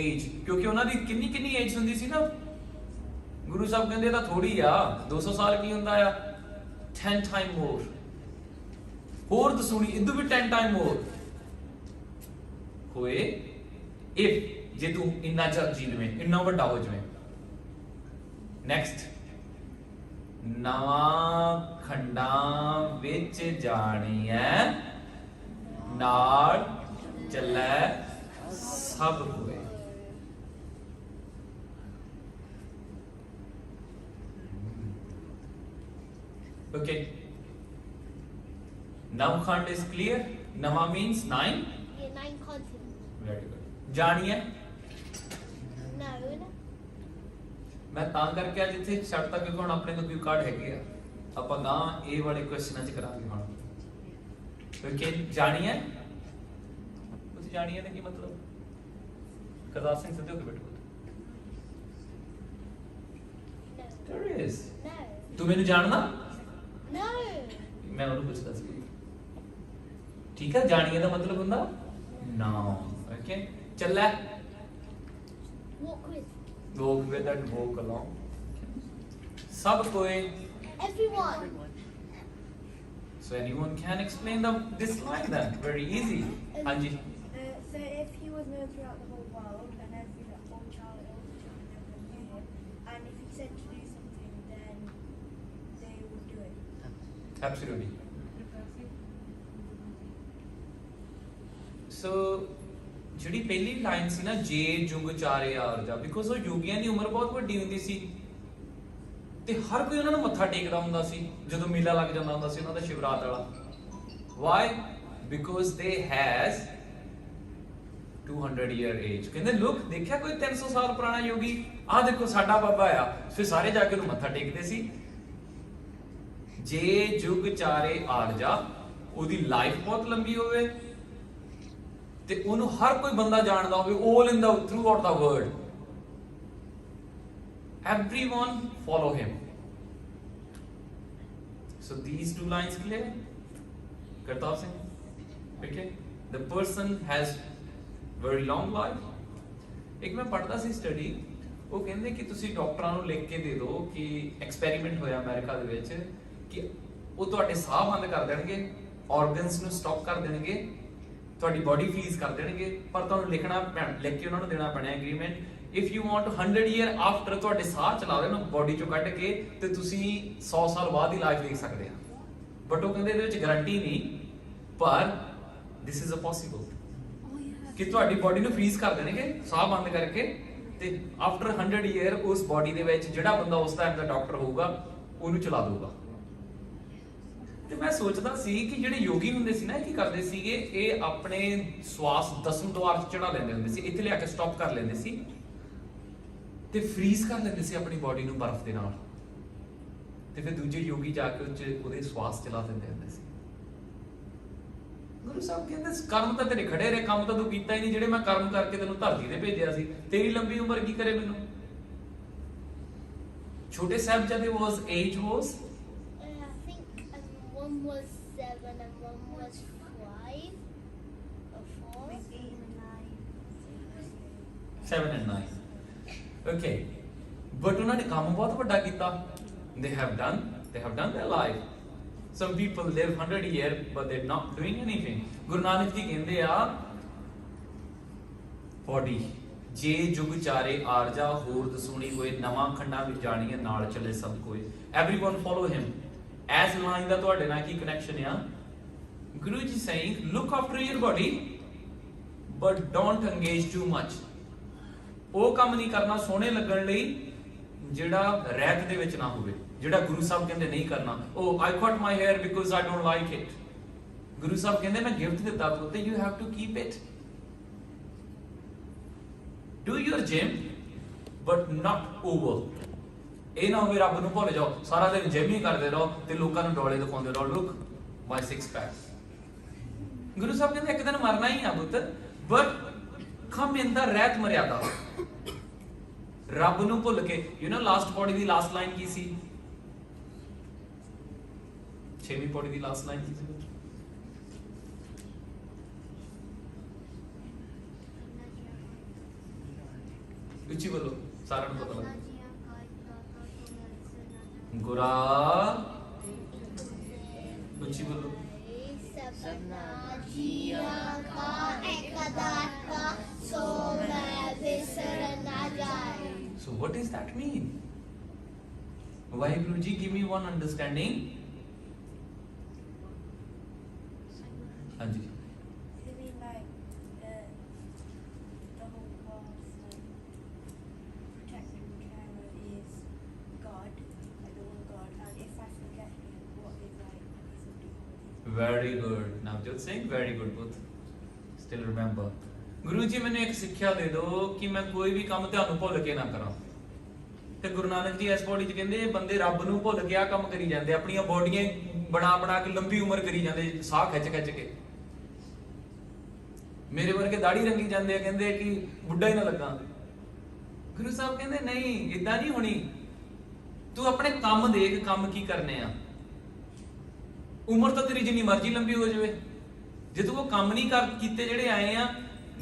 age ਕਿਉਂਕਿ ਉਹਨਾਂ ਦੀ ਕਿੰਨੀ ਏਜ ਹੁੰਦੀ ਸੀ ਨਾ ਗੁਰੂ ਸਾਹਿਬ ਕਹਿੰਦੇ ਤਾਂ ਥੋੜੀ ਆ 200 ਸਾਲ ਕੀ ਹੁੰਦਾ ਆ 10 time more ਹੋਰ ਦਸੂਣੀ ਇਦੋਂ ਵੀ 10 time more ਹੋਏ if ਜੇ ਤੂੰ ਇੰਨਾ ਚਿਰ ਜੀਵੇਂ ਇੰਨਾ ਵੱਡਾ ਹੋ ਜਾਵੇਂ next ਨਵਾਂ ਖੰਡਾਂ ਵਿੱਚ ਜਾਣੀ ਐ ਨਾਲ ਚੱਲੈ ਸਭ ਹੋਏ okay ਨਵਖੰਡ is clear ਨਵਾਂ means 9 Yeah, 9 continents. very good ਜਾਣੀ ਐ No, no. ਮੈਂ ਤਾਂ ਕਰਕੇ ਅੱਜ ਇੱਥੇ ਛੱਡਤਾ ਕਿਉਂਕਿ ਹੁਣ ਆਪਣੇ ਕੋਲ ਵੀ ਕਾਰਡ ਹੈਗੇ ਆ ਆਪਾਂ ਗਾਂ ਇਹ ਵਾਲੇ ਕੁਐਸਚਨਾਂ ਚ ਕਰਾਂਗੇ ਹੁਣ ਕਿਉਂਕਿ ਜਾਣੀ ਹੈ ਤੁਸੀਂ ਜਾਣੀ ਹੈ ਨਾ ਕੀ ਮਤਲਬ ਕਰਦਾਸ ਸਿੰਘ ਸਿੱਧੇ ਹੋ ਕੇ ਬੈਠੋ No. there is No. ਤੂੰ ਮੈਨੂੰ ਜਾਣਦਾ No. ਮੈਂ ਉਹਨੂੰ ਪੁੱਛਦਾ ਸੀ ਠੀਕ ਹੈ ਜਾਣੀਏ ਦਾ ਮਤਲਬ ਹੁੰਦਾ ਨਾ ਓਕੇ ਚੱਲੇ Walk with. walk with and walk along ਸਭ ਕੋਈ Everyone. so anyone can explain this line then very easy ਹਾਂਜੀ So if he was known throughout the whole world and every all child, all the children ever knew him, and if he said to do something, then they would do it. absolutely so ਜਿਹੜੀ ਪਹਿਲੀ ਲਾਈਨ ਸੀ ਨਾ ਜੇ ਜੁਗ ਚਾਰੇ ਆਰਜਾ ਬਿਕੋਜ਼ ਉਹ ਯੋਗੀਆਂ ਦੀ ਉਮਰ ਬਹੁਤ ਵੱਡੀ ਹੁੰਦੀ ਸੀ ਤੇ ਹਰ ਕੋਈ ਉਹਨਾਂ ਨੂੰ ਮੱਥਾ ਟੇਕਦਾ ਹੁੰਦਾ ਸੀ ਜਦੋਂ ਮੇਲਾ ਲੱਗ ਜਾਂਦਾ ਹੁੰਦਾ ਸੀ ਉਹਨਾਂ ਦਾ ਸ਼ਿਵਰਾਤ ਵਾਲਾ why because they has 200 year age ਕਹਿੰਦੇ ਲੁੱਕ ਦੇਖਿਆ ਕੋਈ 300 ਸਾਲ ਪੁਰਾਣਾ ਯੋਗੀ ਆਹ ਦੇਖੋ ਸਾਡਾ ਬਾਬਾ ਆ ਫਿਰ ਸਾਰੇ ਜਾ ਕੇ ਉਹਨੂੰ ਮੱਥਾ ਟੇਕਦੇ ਸੀ ਜੇ ਜੁਗ ਚਾਰੇ ਆਰਜਾ ਉਹਦੀ ਲਾਈਫ ਬਹੁਤ ਲੰਬੀ ਹੋਵੇ ਤੇ ਉਹਨੂੰ ਹਰ ਕੋਈ ਬੰਦਾ ਜਾਣਦਾ ਹੋਵੇ all in the throughout the world everyone follow him so these two lines clear Kartav Singh okay the person has very long life ਇੱਕ ਮੈਂ ਪੜ੍ਹਦਾ ਸੀ ਸਟੱਡੀ ਉਹ ਕਹਿੰਦੇ ਕਿ ਤੁਸੀਂ ਡਾਕਟਰਾਂ ਨੂੰ ਲਿਖ ਕੇ ਦੇ ਦਿਓ ਕਿ ਐਕਸਪੈਰੀਮੈਂਟ ਹੋਇਆ ਅਮਰੀਕਾ ਦੇ ਵਿੱਚ ਕਿ ਉਹ ਤੁਹਾਡੇ ਸਾਹ ਬੰਦ ਕਰ ਦੇਣਗੇ ਆਰਗਨਸ ਨੂੰ ਸਟਾਪ ਕਰ ਦੇਣਗੇ ਤੁਹਾਡੀ ਬਾਡੀ ਫ੍ਰੀਜ਼ ਕਰ ਦੇਣਗੇ ਪਰ ਤੁਹਾਨੂੰ ਲਿਖ ਕੇ ਉਹਨਾਂ ਨੂੰ ਦੇਣਾ ਪੈਣਾ agreement if you want 100 year after ਤੁਹਾਡੇ ਸਾਹ ਚਲਾ ਦੇਣ ਬਾਡੀ ਚੋਂ ਕੱਢ ਕੇ ਤੇ ਤੁਸੀਂ 100 ਸਾਲ ਬਾਅਦ ਹੀ ਲਾਈਫ ਦੇਖ ਸਕਦੇ ਆ ਬਟ ਉਹ ਕਹਿੰਦੇ ਇਹਦੇ ਵਿੱਚ ਗਾਰੰਟੀ ਨਹੀਂ ਪਰ ਦਿਸ ਇਜ਼ ਅ ਪੋਸੀਬਲ ਕਿ ਤੁਹਾਡੀ ਬਾਡੀ ਨੂੰ ਫ੍ਰੀਜ਼ ਕਰ ਦੇਣਗੇ ਸਾਹ ਬੰਦ ਕਰਕੇ ਤੇ ਆਫਟਰ 100 ਈਅਰ ਉਸ ਬਾਡੀ ਦੇ ਵਿੱਚ ਜਿਹੜਾ ਬੰਦਾ ਉਸ ਟਾਈਮ ਦਾ ਡਾਕਟਰ ਹੋਊਗਾ ਉਹਨੂੰ ਚਲਾ ਦਊਗਾ ਤੇ ਮੈਂ ਸੋਚਦਾ ਸੀ ਕਿ ਜਿਹੜੇ ਯੋਗੀ ਹੁੰਦੇ ਸੀ ਨਾ ਇਹ ਕੀ ਕਰਦੇ ਸੀਗੇ ਇਹ ਆਪਣੇ ਸਵਾਸ ਦਸਮ ਦੁਆਰ ਚ ਚੜਾ ਲੈਂਦੇ ਹੁੰਦੇ ਸੀ ਇੱਥੇ ਲਿਆ ਕੇ ਸਟਾਪ ਕਰ ਲੈਂਦੇ ਸੀ ਤੇ ਫ੍ਰੀਜ਼ ਕਰ ਲੈਂਦੇ ਸੀ ਆਪਣੀ ਬਾਡੀ ਨੂੰ ਬਰਫ਼ ਦੇ ਨਾਲ ਤੇ ਫਿਰ ਦੂਜੇ ਯੋਗੀ ਜਾ ਕੇ ਉਹਦੇ ਸਵਾਸ ਚਲਾ ਦਿੰਦੇ ਹੁੰਦੇ ਸੀ ਗੁਰੂ ਸਾਹਿਬ ਕਹਿੰਦੇ ਕਰਮ ਤਾਂ ਤੇਰੇ ਖੜੇ ਰਹੇ ਕੰਮ ਤਾਂ ਤੂੰ ਕੀਤਾ ਹੀ ਨਹੀਂ ਜਿਹੜੇ ਮੈਂ ਕਰਮ ਕਰਕੇ ਤੈਨੂੰ ਧਰਤੀ ਤੇ ਭੇਜਿਆ ਸੀ ਤੇਰੀ ਲੰਬੀ ਉਮਰ ਕੀ ਕਰੇ ਮੈਨੂੰ ਛੋਟੇ ਸਾਹਿਬਜ਼ਾਦੇ was age was I think one was 7 and one was 5 or 4. 8 and 9. 7 and 9 okay but ਉਹਨਾਂ ਨੇ ਕੰਮ ਬਹੁਤ ਵੱਡਾ ਕੀਤਾ they have done their life some people live 100 years but they're not doing anything. Guru Nanak ji ਕਹਿੰਦੇ ਆ 40 ਜੇ ਜੁਗ ਚਾਰੇ ਆਰਜਾ ਹੋਰ ਦਸੂਣੀ ਹੋਏ ਨਵਾਂ ਖੰਡਾਂ ਵਿੱਚ ਜਾਣੀਏ ਨਾਲ ਚੱਲੇ ਸਭ ਕੋਏ. Everyone follow him. ਐਸ ਲਾਈਨ ਦਾ ਤੁਹਾਡੇ ਨਾਲ ਕੀ ਕਨੈਕਸ਼ਨ ਆ? Guru ji saying look after your body but don't engage too much. ਉਹ ਕੰਮ ਨਹੀਂ ਕਰਨਾ ਸੋਹਣੇ ਲੱਗਣ ਲਈ ਜਿਹੜਾ ਰਹਿਤ ਦੇ ਵਿੱਚ ਨਾ ਹੋਵੇ, ਜਿਹੜਾ ਗੁਰੂ ਸਾਹਿਬ ਕਹਿੰਦੇ ਨਹੀਂ ਕਰਨਾ. ਉਹ I cut my hair because I don't like it. Guru Sahib ਕਹਿੰਦੇ ਮੈਂ ਗਿਫਟ ਦਿੱਤਾ ਪੁੱਤ, you have to keep it. Do your gym but not over. ਇਹ ਨਾ ਹੋਵੇ ਰੱਬ ਨੂੰ ਭੁੱਲ ਜਾਓ, ਸਾਰਾ ਦਿਨ ਜਿਮ ਹੀ ਕਰਦੇ ਰਹੋ ਤੇ ਲੋਕਾਂ ਨੂੰ ਡੋਲੇ ਦਿਖਾਉਂਦੇ ਰਹੋ, look my six pack. Guru Sahib ਕਹਿੰਦੇ ਇੱਕ ਦਿਨ ਮਰਨਾ ਹੀ ਆ ਪੁੱਤ, but come in the ਰਹਿਤ ਮਰਿਆਦਾ. ਰੱਬ ਨੂੰ ਭੁੱਲ ਕੇ, you know ਲਾਸਟ ਪੌੜੀ ਦੀ ਲਾਸਟ ਲਾਈਨ ਕੀ ਸੀ? 6ਵੀਂ ਪੌੜੀ ਦੀ ਲਾਸਟ ਲਾਈਨ ਕੀ ਸੀ? ਉੱਚੀ ਬੋਲੋ, ਸਾਰਿਆਂ ਨੂੰ ਪਤਾ ਲੱਗੇ. ਗੁਰਾ ਉੱਚੀ ਬੋਲੋ. ਸਭਨਾ ਜੀਆਂ ਕਾ ਇੱਕ ਦਾਤਾ ਸੋ ਮੈਂ ਵਿਸਰ ਨਾ ਜਾਏ. So what does that mean? Vaheguru ji, give me one understanding. Hanji. You mean like the whole world's protector and carer is God, like the one God, and if I forget him, what is like his obedience? Very good. Navjot Singh, very good both. Still remember. Guru ji ਮੈਨੂੰ ਇੱਕ ਸਿੱਖਿਆ ਦੇ ਦਿਓ ਕਿ ਮੈਂ ਕੋਈ ਵੀ ਕੰਮ ਤੁਹਾਨੂੰ ਭੁੱਲ ਕੇ ਨਾ ਕਰਾਂ. ਤੇ ਗੁਰੂ ਨਾਨਕ ਜੀ ਇਸ ਬੋਡੀ 'ਚ ਕਹਿੰਦੇ ਇਹ ਬੰਦੇ ਰੱਬ ਨੂੰ ਭੁੱਲ ਕੇ ਆ ਕੰਮ ਕਰੀ ਜਾਂਦੇ, ਆਪਣੀਆਂ ਬੋਡੀਆਂ ਬਣਾ ਬਣਾ ਕੇ ਲੰਬੀ ਉਮਰ ਕਰੀ ਜਾਂਦੇ, ਸਾਹ ਖਿੱਚ ਖਿੱਚ ਕੇ. ਮੇਰੇ ਵਰਗੇ ਦਾੜੀ ਰੰਗੀ ਜਾਂਦੇ ਆ, ਕਹਿੰਦੇ ਕਿ ਬੁੱਢਾ ਹੀ ਨਾ ਲੱਗਾ. ਗੁਰੂ ਸਾਹਿਬ ਕਹਿੰਦੇ ਨਹੀਂ, ਇਦਾਂ ਨਹੀਂ ਹੋਣੀ. ਤੂੰ ਆਪਣੇ ਕੰਮ ਦੇਖ, ਕੰਮ ਕੀ ਕਰਨੇ ਆ. ਉਮਰ ਤਾਂ ਤੇਰੀ ਜਿੰਨੀ ਮਰਜ਼ੀ ਲੰਬੀ ਹੋ ਜਾਵੇ, ਜੇ ਤੂੰ ਉਹ ਕੰਮ ਨਹੀਂ ਕੀਤੇ ਜਿਹੜੇ ਆਏ ਆ,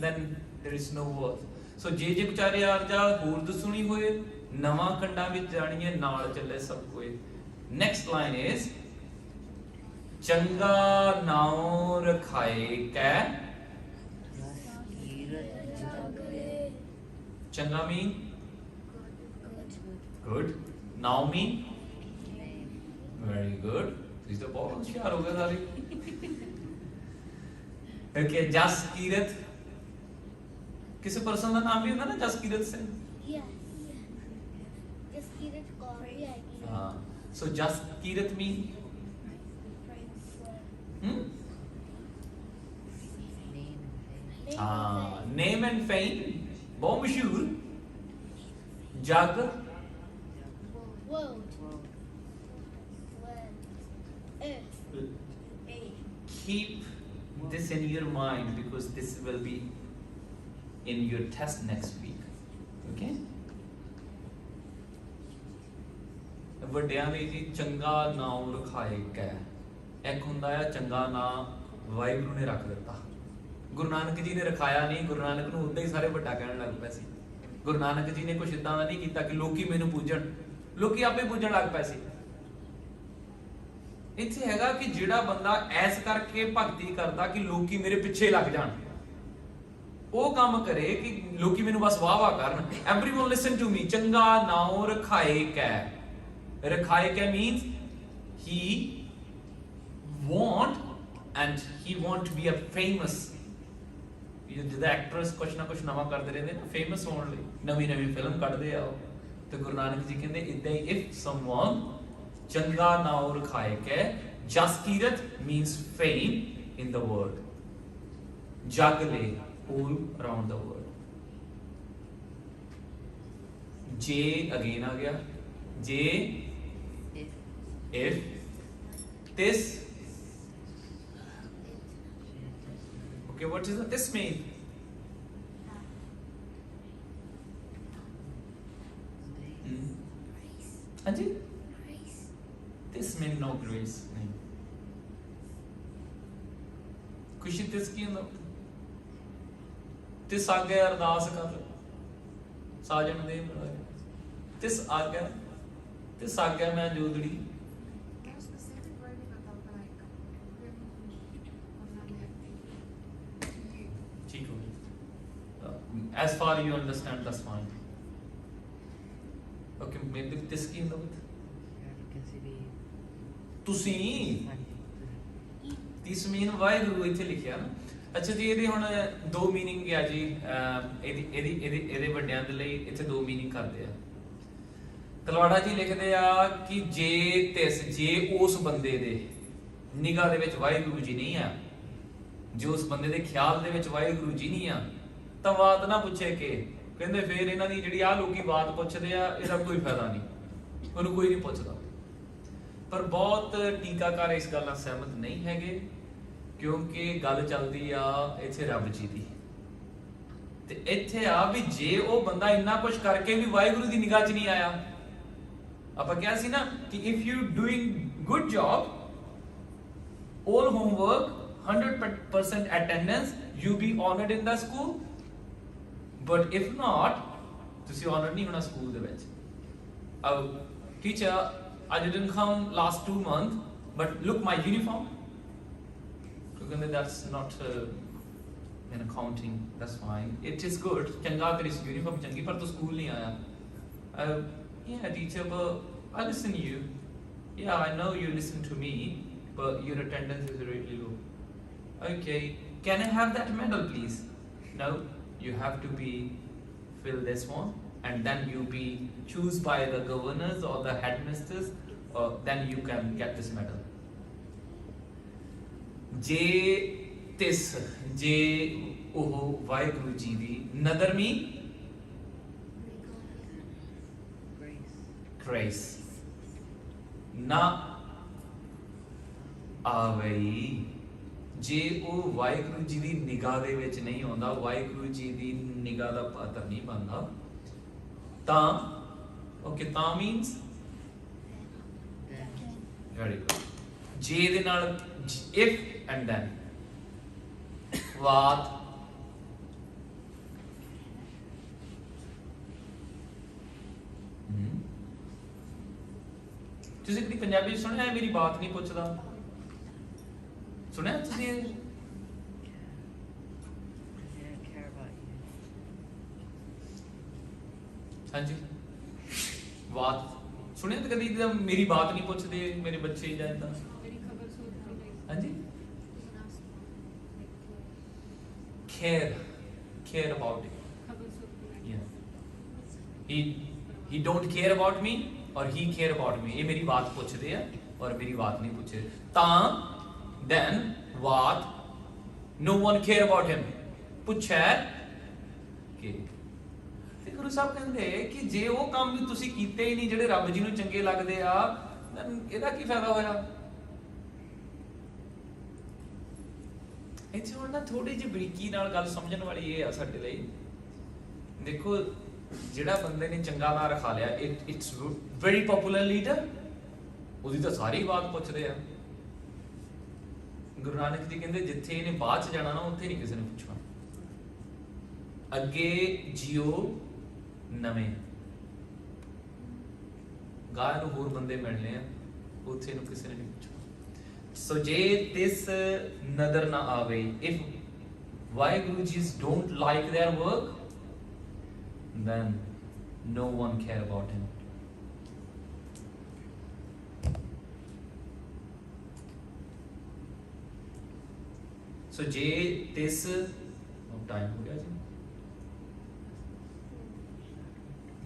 then there is no worth. So ਜੇ ਜੇ ਵਿਚਾਰੇ ਆਰਜਾ ਹੋਰ ਦਸੂਣੀ ਹੋਏ ਨਵਾਂ ਖੰਡਾਂ ਵਿੱਚ ਜਾਣੀਏ ਨਾਲ ਚੱਲੇ ਸਭ ਕੋਏ. Next line is ਚੰਗਾ ਨਾਉ ਰਖਾਏ ਕੈ. ਚੰਗਾ mean good, ਨਾਉ mean very good. ਤੁਸੀਂ ਤਾਂ ਬਹੁਤ ਹੁਸ਼ਿਆਰ ਹੋ ਗਏ ਸਾਰੇ. Okay, ਜਸ ਕੀਰਤ, ਕਿਸੇ ਪਰਸਨ ਦਾ ਨਾਮ ਵੀ ਹੁੰਦਾ ਨਾ ਜਸਕੀਰਤ ਸਿੰਘ. ਜਸਕੀਰਤ ਕੌਰ ਹੀ ਆਏਗੀ. ਹਾਂ, ਸੋ ਜਸਕੀਰਤ ਮੀਨ ਹਾਂ, ਨੇਮ ਐਂਡ ਫੇਮ, ਬਹੁਤ ਮਸ਼ਹੂਰ. ਜਗ world. keep this in your mind because this will be in your test next week. Okay? ਵੱਡਿਆਂ ਲਈ ਜੀ ਚੰਗਾ ਨਾਮ ਰਖਾਏ ਕੈ. ਇੱਕ ਹੁੰਦਾ ਆ ਚੰਗਾ ਨਾਮ ਵਾਹਿਗੁਰੂ ਨੇ ਰੱਖ ਦਿੱਤਾ. ਗੁਰੂ ਨਾਨਕ ਜੀ ਨੇ ਰਖਾਇਆ ਨਹੀਂ, ਗੁਰੂ ਨਾਨਕ ਨੂੰ ਉਦਾਂ ਹੀ ਸਾਰੇ ਵੱਡਾ ਕਹਿਣ ਲੱਗ ਪਏ ਸੀ. ਗੁਰੂ ਨਾਨਕ ਜੀ ਨੇ ਕੁਛ ਇਦਾਂ ਦਾ ਨਹੀਂ ਕੀਤਾ ਕਿ ਲੋਕੀ ਮੈਨੂੰ ਪੂਜਣ, ਲੋਕੀ ਆਪੇ ਪੂਜਣ ਲੱਗ ਪਏ ਸੀ. ਇੱਥੇ ਹੈਗਾ ਕਿ ਜਿਹੜਾ ਬੰਦਾ ਐਸ ਕਰਕੇ ਭਗਤੀ ਕਰਦਾ ਕਿ ਲੋਕੀ ਮੇਰੇ ਪਿੱਛੇ ਲੱਗ ਜਾਣ, ਉਹ ਕੰਮ ਕਰੇ ਕਿ ਲੋਕੀ ਮੈਨੂੰ ਬਸ ਵਾਹ ਵਾਹ ਕਰਨ. Everyone listen to me. ਚੰਗਾ ਨਾਉ ਰਖਾਏ ਕੈ. ਰਖਾਏ ਕੈ means he want to be a famous. ਜਿਹਦਾ ਐਕਟਰਸ ਕੁਛ ਨਾ ਕੁਛ ਨਵਾਂ ਕਰਦੇ ਰਹਿੰਦੇ ਨਾ ਫੇਮਸ ਹੋਣ ਲਈ, ਨਵੀਂ ਨਵੀਂ ਫਿਲਮ ਕੱਢਦੇ ਆ ਉਹ. ਤੇ ਗੁਰੂ ਨਾਨਕ ਜੀ ਕਹਿੰਦੇ ਇਦਾਂ ਹੀ if someone ਚੰਗਾ ਨਾਉ ਰਖਾਏ ਕੈ. Jaskirat means fame in the world. ਜਗ ਲੈ, all around the world. J again आ गया. J if this. Okay, what does this mean? Anji? This means no grace. नहीं. खुशी तिस की ਹੁੰਦਾ? ਤਿਸ ਆਗਿਆ ਅਰਦਾਸ ਕਰ ਸਾਜਣ ਦੇ ਮਿਲਾਏ. ਤਿਸ ਆਗਿਆ ਮੈਂ ਜੋਦੜੀ. As far you understand, that's fine. Okay, maybe this key in the with. Yeah, you can see the. ਤੁਸੀਂ ਹਾਂਜੀ. ਤੀਸਮੀਨ ਵਾਹਿਗੁਰੂ ਇੱਥੇ ਲਿਖਿਆ ਨਾ। ਅੱਛਾ ਜੀ, ਇਹਦੇ ਹੁਣ ਦੋ ਮੀਨਿੰਗ ਆ ਜੀ। ਇਹਦੇ ਵੱਡਿਆਂ ਦੇ ਲਈ ਇੱਥੇ ਦੋ ਮੀਨਿੰਗ ਕਰਦੇ ਆ। ਤਲਵਾੜਾ ਜੀ ਲਿਖਦੇ ਆ ਕਿ ਜੇ ਉਸ ਬੰਦੇ ਦੇ ਨਿਗਾਹ ਦੇ ਵਿੱਚ ਵਾਹਿਗੁਰੂ ਜੀ ਨਹੀਂ ਆ, ਜੇ ਉਸ ਬੰਦੇ ਦੇ ਖਿਆਲ ਦੇ ਵਿੱਚ ਵਾਹਿਗੁਰੂ ਜੀ ਨਹੀਂ ਆ, ਤਾਂ ਬਾਤ ਨਾ ਪੁੱਛੇ ਕਿ ਕਹਿੰਦੇ ਫੇਰ ਇਹਨਾਂ ਦੀ ਜਿਹੜੀ ਆ ਲੋਕੀ ਬਾਤ ਪੁੱਛਦੇ ਆ, ਇਹਦਾ ਕੋਈ ਫਾਇਦਾ ਨਹੀਂ, ਉਹਨੂੰ ਕੋਈ ਨਹੀਂ ਪੁੱਛਦਾ। ਪਰ ਬਹੁਤ ਟੀਕਾਕਾਰ ਇਸ ਗੱਲ ਨਾਲ ਸਹਿਮਤ ਨਹੀਂ ਹੈਗੇ, ਕਿਉਂਕਿ ਗੱਲ ਚੱਲਦੀ ਆ ਇੱਥੇ ਰੱਬ ਜੀ ਦੀ। ਤੇ ਇੱਥੇ ਆ ਵੀ ਜੇ ਉਹ ਬੰਦਾ ਇੰਨਾ ਕੁਝ ਕਰਕੇ ਵੀ ਵਾਹਿਗੁਰੂ ਦੀ ਨਿਗਾਹ 'ਚ ਨਹੀਂ ਆਇਆ, ਆਪਾਂ ਕਿਹਾ ਸੀ ਨਾ ਕਿ if you doing good job, all homework, 100% attendance, you be honored in the school. But if not, ਤੁਸੀਂ honored ਨਹੀਂ ਹੋਣਾ ਸਕੂਲ ਦੇ ਵਿੱਚ। Teacher, I didn't come last 2 months, but look my uniform. Because that's not in accounting, that's fine. It is good. ਚੰਗਾ ਤੇਰੀ uniform ਚੰਗੀ, ਪਰ ਤੂੰ ਸਕੂਲ ਨਹੀਂ ਆਇਆ। Yeah, teacher, but I listen to you. Yeah, I know you listen to me, but your attendance is really low. Okay, can I have that medal, please? No, you have to fill this one, and then you be choose by the governors or the headmasters, then you can get this medal. ਜੇ ਉਹ ਵਾਹਿਗੁਰੂ ਜੀ ਦੀ ਨਦਰ ਮੀ Grace. ਨਾ ਆਵਈ, ਜੇ ਉਹ ਵਾਹਿਗੁਰੂ ਜੀ ਦੀ ਨਿਗਾਹ ਦੇ ਵਿੱਚ ਨਹੀਂ ਆਉਂਦਾ, ਵਾਹਿਗੁਰੂ ਜੀ ਦੀ ਨਿਗਾਹ ਦਾ ਪਾਤਰ ਨਹੀਂ ਬਣਦਾ, ਤਾਂ ਓਕੇ, ਤਾਂ ਮੀਨਸ ਵੈਰੀ ਗੁੱਡ। ਜੇ ਦੇ ਨਾਲ ਇਫ ਐਂਡ ਦੈਨ ਵਾਤ ਤੁਸੀਂ ਕਦੀ ਪੰਜਾਬੀ ਸੁਣਿਆ ਮੇਰੀ ਬਾਤ ਨਹੀਂ ਪੁੱਛਦਾ? ਸੁਣਿਆ ਤੁਸੀਂ ਇਹ? They don't care about you. ਹਾਂਜੀ, ਬਾਤ ਸੁਣਿਆ ਤਾਂ ਕਦੀ? ਤਾਂ ਮੇਰੀ ਬਾਤ ਨਹੀਂ ਪੁੱਛਦੇ ਮੇਰੇ ਬੱਚੇ ਜਾਂ ਏਦਾਂ। ਮੇਰੀ ਖਬਰ ਸੁਣਦੇ ਨਹੀਂ। ਹਾਂਜੀ, care about it. ਖਬਰ ਸੁਣਦੇ ਨਹੀਂ। Yeah. He don't care about me or he care about me. ਇਹ ਮੇਰੀ ਬਾਤ ਪੁੱਛਦੇ ਆ ਔਰ ਮੇਰੀ ਬਾਤ ਨਹੀਂ ਪੁੱਛਦੇ, ਤਾਂ then what, no one care about him, ਪੁੱਛਿਆ ਕਿ ਤੇ ਗੁਰੂ ਸਾਹਿਬ ਕਹਿੰਦੇ ਕਿ ਜੇ ਉਹ ਕੰਮ ਵੀ ਤੁਸੀਂ ਕੀਤੇ ਹੀ ਨਹੀਂ ਜਿਹੜੇ ਰੱਬ ਜੀ ਨੂੰ ਚੰਗੇ ਲੱਗਦੇ ਆ, then ਇਹਦਾ ਕੀ ਫਾਇਦਾ ਹੋਇਆ? ਇੱਥੇ ਹੁਣ ਨਾ ਥੋੜੀ ਜਿਹੀ ਬਰੀਕੀ ਨਾਲ ਗੱਲ ਸਮਝਣ ਵਾਲੀ ਇਹ ਆ ਸਾਡੇ ਲਈ। ਦੇਖੋ, ਜਿਹੜਾ ਬੰਦੇ ਨੇ ਚੰਗਾ ਨਾਂ ਰਖਾ ਲਿਆ, ਇਟਸ ਵੈਰੀ ਪਪੂਲਰ ਲੀਡਰ, ਉਹਦੀ ਤਾਂ ਸਾਰੀ ਬਾਤ ਪੁੱਛਦੇ ਆ। ਗੁਰੂ ਨਾਨਕ ਜੀ ਕਹਿੰਦੇ ਜਿੱਥੇ ਇਹਨੇ ਬਾਅਦ ਚ ਜਾਣਾ ਨਾ, ਉੱਥੇ ਨਹੀਂ ਕਿਸੇ ਨੇ ਪੁੱਛਣਾ। ਅੱਗੇ ਜਿਓ ਨਵੇਂ ਗਾਇ ਨੂੰ ਹੋਰ ਬੰਦੇ ਮਿਲਣੇ ਆ, ਉੱਥੇ ਇਹਨੂੰ ਕਿਸੇ ਨੇ ਨਹੀਂ ਪੁੱਛਣਾ। ਸੋ ਜੇ this ਨਦਰ ਨਾ ਆਵੇ, if Waheguru ji don't like their work, then no one care about him. So ਜੇ this time ਹੋ ਗਿਆ ਜੀ,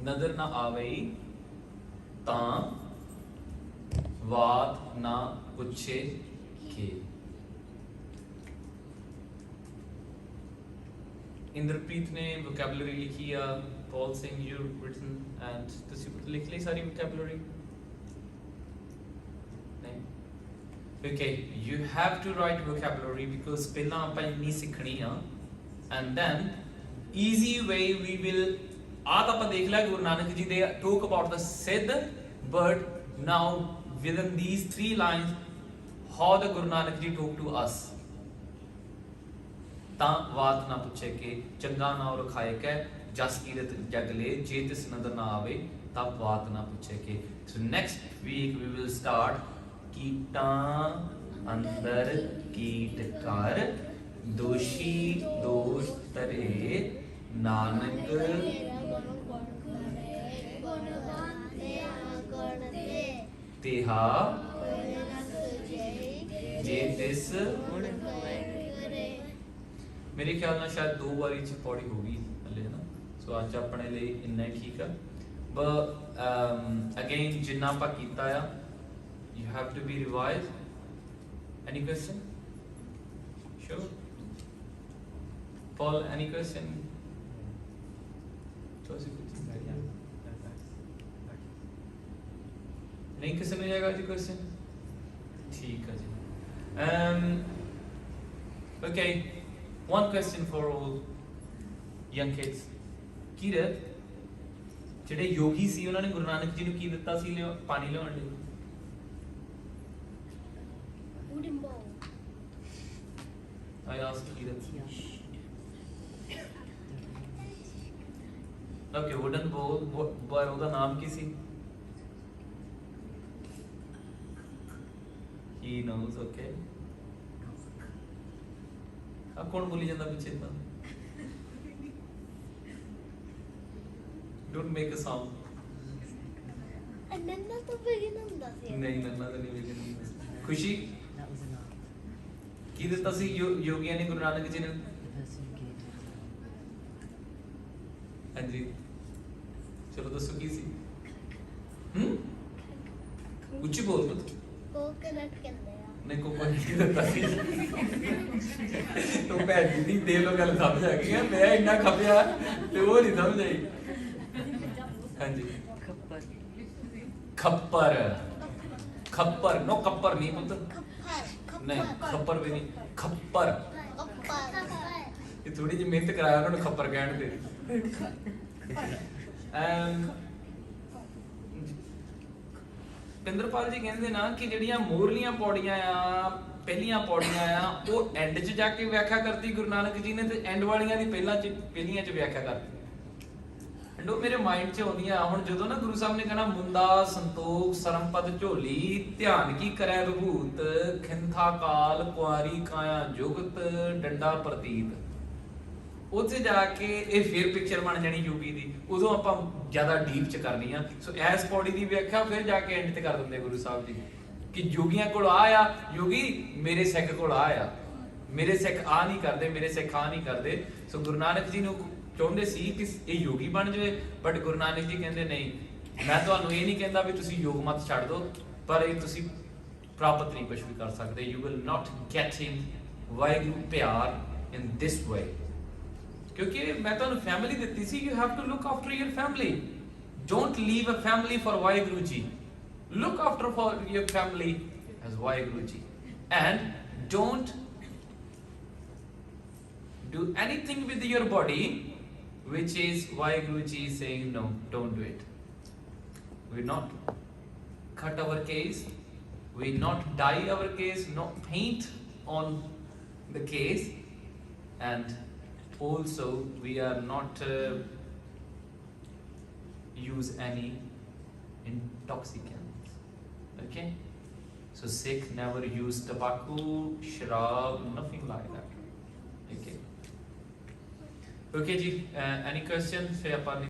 ਨਦਰ ਨਾ ਆਵੇ ਤਾਂ ਬਾਤ ਨਾ ਪੁੱਛੇ ਕਿ। ਇੰਦਰਪ੍ਰੀਤ ਨੇ vocabulary ਲਿਖੀ ਆ, Paul Singh you written, and ਤੁਸੀਂ ਲਿਖ ਲਈ ਸਾਰੀ vocabulary? ਨਹੀਂ? Okay, you have to write vocabulary because ਪਹਿਲਾਂ ਆਪਾਂ ਇੰਨੀ ਸਿੱਖਣੀ ਆ, and then easy way we will, ਆਹ ਤਾਂ ਆਪਾਂ ਦੇਖ ਲਿਆ ਗੁਰੂ ਨਾਨਕ ਜੀ ਦੇ talk about the ਸਿੱਧ, but now within these 3 lines how the Guru Nanak ji talk to us. ਤਾਂ ਬਾਤ ਨਾ ਪੁੱਛੇ ਕਿ ਚੰਗਾ ਨਾ ਰਖਾਏ ਕੈ ਜਸ ਕੀਰਤ ਜਗ ਲੈ, ਜੇ ਤਿਸ ਨਦਰ ਨਾ ਆਵੇ ਤਾਂ ਬਾਤ ਨਾ ਪੁੱਛੇ ਕਿ। So next week we will start ਕੀਟਾਂ ਅੰਦਰ ਕੀਟ ਕਰ, ਦੋਸ਼ੀ ਦੋਸ਼ ਤਰੇ ਨਾਨਕ ਤੇਰਾ ਗੁਣ ਗੁਣ ਕਰੇ ਗੁਣਵੰਤਿਆ ਗੁਣ ਦੇ ਤੇਹਾ ਕੋਈ ਨਾ ਸੁਝੇ ਜੇ ਤਿਸ ਗੁਣ ਕਰੇ। ਮੇਰੇ ਖਿਆਲ ਨਾਲ ਸ਼ਾਇਦ 2 ਵਾਰੀ ਚ ਪੌੜੀ ਹੋ ਗਈ ਹਲੇ ਨਾ, ਸੋ ਅੱਜ ਆਪਣੇ ਲਈ ਇੰਨਾ ਹੀ ਠੀਕ ਆ। ਬਟ ਅਗੇਨ ਜਿੰਨਾ ਆਪਾਂ ਕੀਤਾ ਆ, you have to be revise. Any question? Sure Paul, any question? ਤੁਸੀਂ ਕੁਝ ਨਹੀਂ ਕਿਸੇ ਨੂੰ ਜਾਏਗਾ ਜੀ ਕੁਐਸਚਨ? ਠੀਕ ਹੈ ਜੀ। Okay, one question for all young kids. ਕੀਰਤ, ਜਿਹੜੇ ਯੋਗੀ ਸੀ ਉਹਨਾਂ ਨੇ ਗੁਰੂ ਨਾਨਕ ਜੀ ਨੂੰ ਕੀ ਦਿੱਤਾ ਸੀ ਪਾਣੀ ਲਿਆਉਣ ਲਈ? ਉਡਿੰਬੋ I asked Kirat. Okay, wooden bowl, ਪਰ ਉਹਦਾ ਨਾਮ ਕੀ ਸੀ? He knows, okay. ਆ ਕੌਣ ਬੋਲੀ ਜਾਂਦਾ ਪਿੱਛੇ ਤਾਂ? Don't make a sound. ਨੰਨਾ ਤਾਂ ਬਿਗਨ ਹੁੰਦਾ ਸੀ। ਨਹੀਂ ਨੰਨਾ ਤਾਂ ਨਹੀਂ ਵੇਖਣੀ। ਖੁਸ਼ੀ That was enough. ਕੀ ਦਿੱਤਾ ਸੀ ਯੋਗੀਆਂ ਨੇ ਗੁਰੂ ਨਾਨਕ ਜੀ ਨੂੰ? The person who gave it. ਹਾਂਜੀ ਚਲੋ ਦੱਸੋ ਕੀ ਸੀ? ਉੱਚੀ ਬੋਲ ਤੂੰ। ਕੋਕੋਨਟ ਕਹਿੰਦੇ ਆ। ਨਹੀਂ ਕੋ ਕੋਈ ਦਿੱਤਾ ਸੀ। ਤੂੰ ਭੈਣ ਦੀ ਦੇ ਲੋ ਗੱਲ ਸਮਝ ਆ ਗਈ ਆ, ਮੈਂ ਇੰਨਾ ਖਪਿਆ ਤੇ ਉਹ ਨਹੀਂ ਸਮਝ ਆਈ। ਹਾਂਜੀ Kappa. ਖੱਪਰ, ਖੱਪਰ ਨੋ ਕੱਪਰ ਨਹੀਂ ਪੁੱਤ, ਖੱਪਰ ਨਹੀਂ ਖੱਪਰ ਵੀ ਨਹੀਂ, ਖੱਪਰ। ਖੱਪਰ ਇਹ ਥੋੜੀ ਜਿਹੀ ਮਿਹਨਤ ਕਰਾਇਆ ਉਹਨਾਂ ਨੂੰ ਖੱਪਰ ਕਹਿਣ ਦੇ। ਪਿੰਦਰਪਾਲ ਜੀ ਕਹਿੰਦੇ ਨਾ ਕਿ ਜਿਹੜੀਆਂ ਮੋਰਲੀਆਂ ਪੌੜੀਆਂ ਆ, ਪਹਿਲੀਆਂ ਪੌੜੀਆਂ ਆ, ਉਹ ਐਂਡ 'ਚ ਜਾ ਕੇ ਵਿਆਖਿਆ ਕਰਤੀ ਗੁਰੂ ਨਾਨਕ ਜੀ ਨੇ, ਤੇ ਐਂਡ ਵਾਲੀਆਂ ਦੀ ਪਹਿਲੀਆਂ 'ਚ ਵਿਆਖਿਆ ਕਰਤੀ। ਐਂਡ ਉਹ ਮੇਰੇ ਮਾਈਂਡ 'ਚ ਆਉਂਦੀਆਂ ਹੁਣ ਜਦੋਂ ਨਾ ਗੁਰੂ ਸਾਹਿਬ ਨੇ ਕਹਿਣਾ ਮੁੰਦਾ ਸੰਤੋਖ ਸਰਮਪਦ ਝੋਲੀ ਧਿਆਨ ਕੀ ਕਰੈ ਵਿਭੂਤ ਖਿੰਥਾ ਕਾਲ ਕੁਆਰੀ ਕਾਇਆ ਜੁਗਤ ਡੰਡਾ ਪ੍ਰਤੀਤ। ਉੱਥੇ ਜਾ ਕੇ ਇਹ ਫਿਰ ਪਿਕਚਰ ਬਣ ਜਾਣੀ ਯੋਗੀ ਦੀ, ਉਦੋਂ ਆਪਾਂ ਜ਼ਿਆਦਾ ਡੀਪ 'ਚ ਕਰਨੀ ਆ। ਸੋ ਐਸ ਪੌੜੀ ਦੀ ਵਿਆਖਿਆ ਫਿਰ ਜਾ ਕੇ ਐਂਡ ਤੇ ਕਰ ਦਿੰਦੇ ਗੁਰੂ ਸਾਹਿਬ ਜੀ ਕਿ ਯੋਗੀਆਂ ਕੋਲ ਆ ਯੋਗੀ, ਮੇਰੇ ਸਿੱਖ ਕੋਲ ਆ, ਮੇਰੇ ਸਿੱਖ ਆ ਨਹੀਂ ਕਰਦੇ, ਮੇਰੇ ਸਿੱਖ ਆ ਨਹੀਂ ਕਰਦੇ। ਸੋ ਗੁਰੂ ਨਾਨਕ ਜੀ ਨੂੰ ਚਾਹੁੰਦੇ ਸੀ ਕਿ ਇਹ ਯੋਗੀ ਬਣ ਜਾਵੇ, ਬਟ ਗੁਰੂ ਨਾਨਕ ਜੀ ਕਹਿੰਦੇ ਨਹੀਂ, ਮੈਂ ਤੁਹਾਨੂੰ ਇਹ ਨਹੀਂ ਕਹਿੰਦਾ ਵੀ ਤੁਸੀਂ ਯੋਗ ਮਤ ਛੱਡ ਦਿਓ, ਪਰ ਇਹ ਤੁਸੀਂ ਪ੍ਰਾਪਤ ਨਹੀਂ ਕੁਝ ਵੀ ਕਰ ਸਕਦੇ। You will not getting Waheguru ਪਿਆਰ ਇਨ ਦਿਸ ਵੇ, ਕਿਉਂਕਿ ਮੈਂ ਤੁਹਾਨੂੰ ਫੈਮਿਲੀ ਦਿੱਤੀ ਸੀ। You have to look after your family. Don't leave a family for Waheguru ji. Look after for your family as Waheguru ji, and don't do anything with your body which is Vaheguru ji saying no, don't do it. We not cut our case, we not dye our case, not paint on the case, and also we are not use any intoxicants. Okay, so Sikh never use tobacco, sharab, nothing like that. Okay. Okay ji, any question? Say upon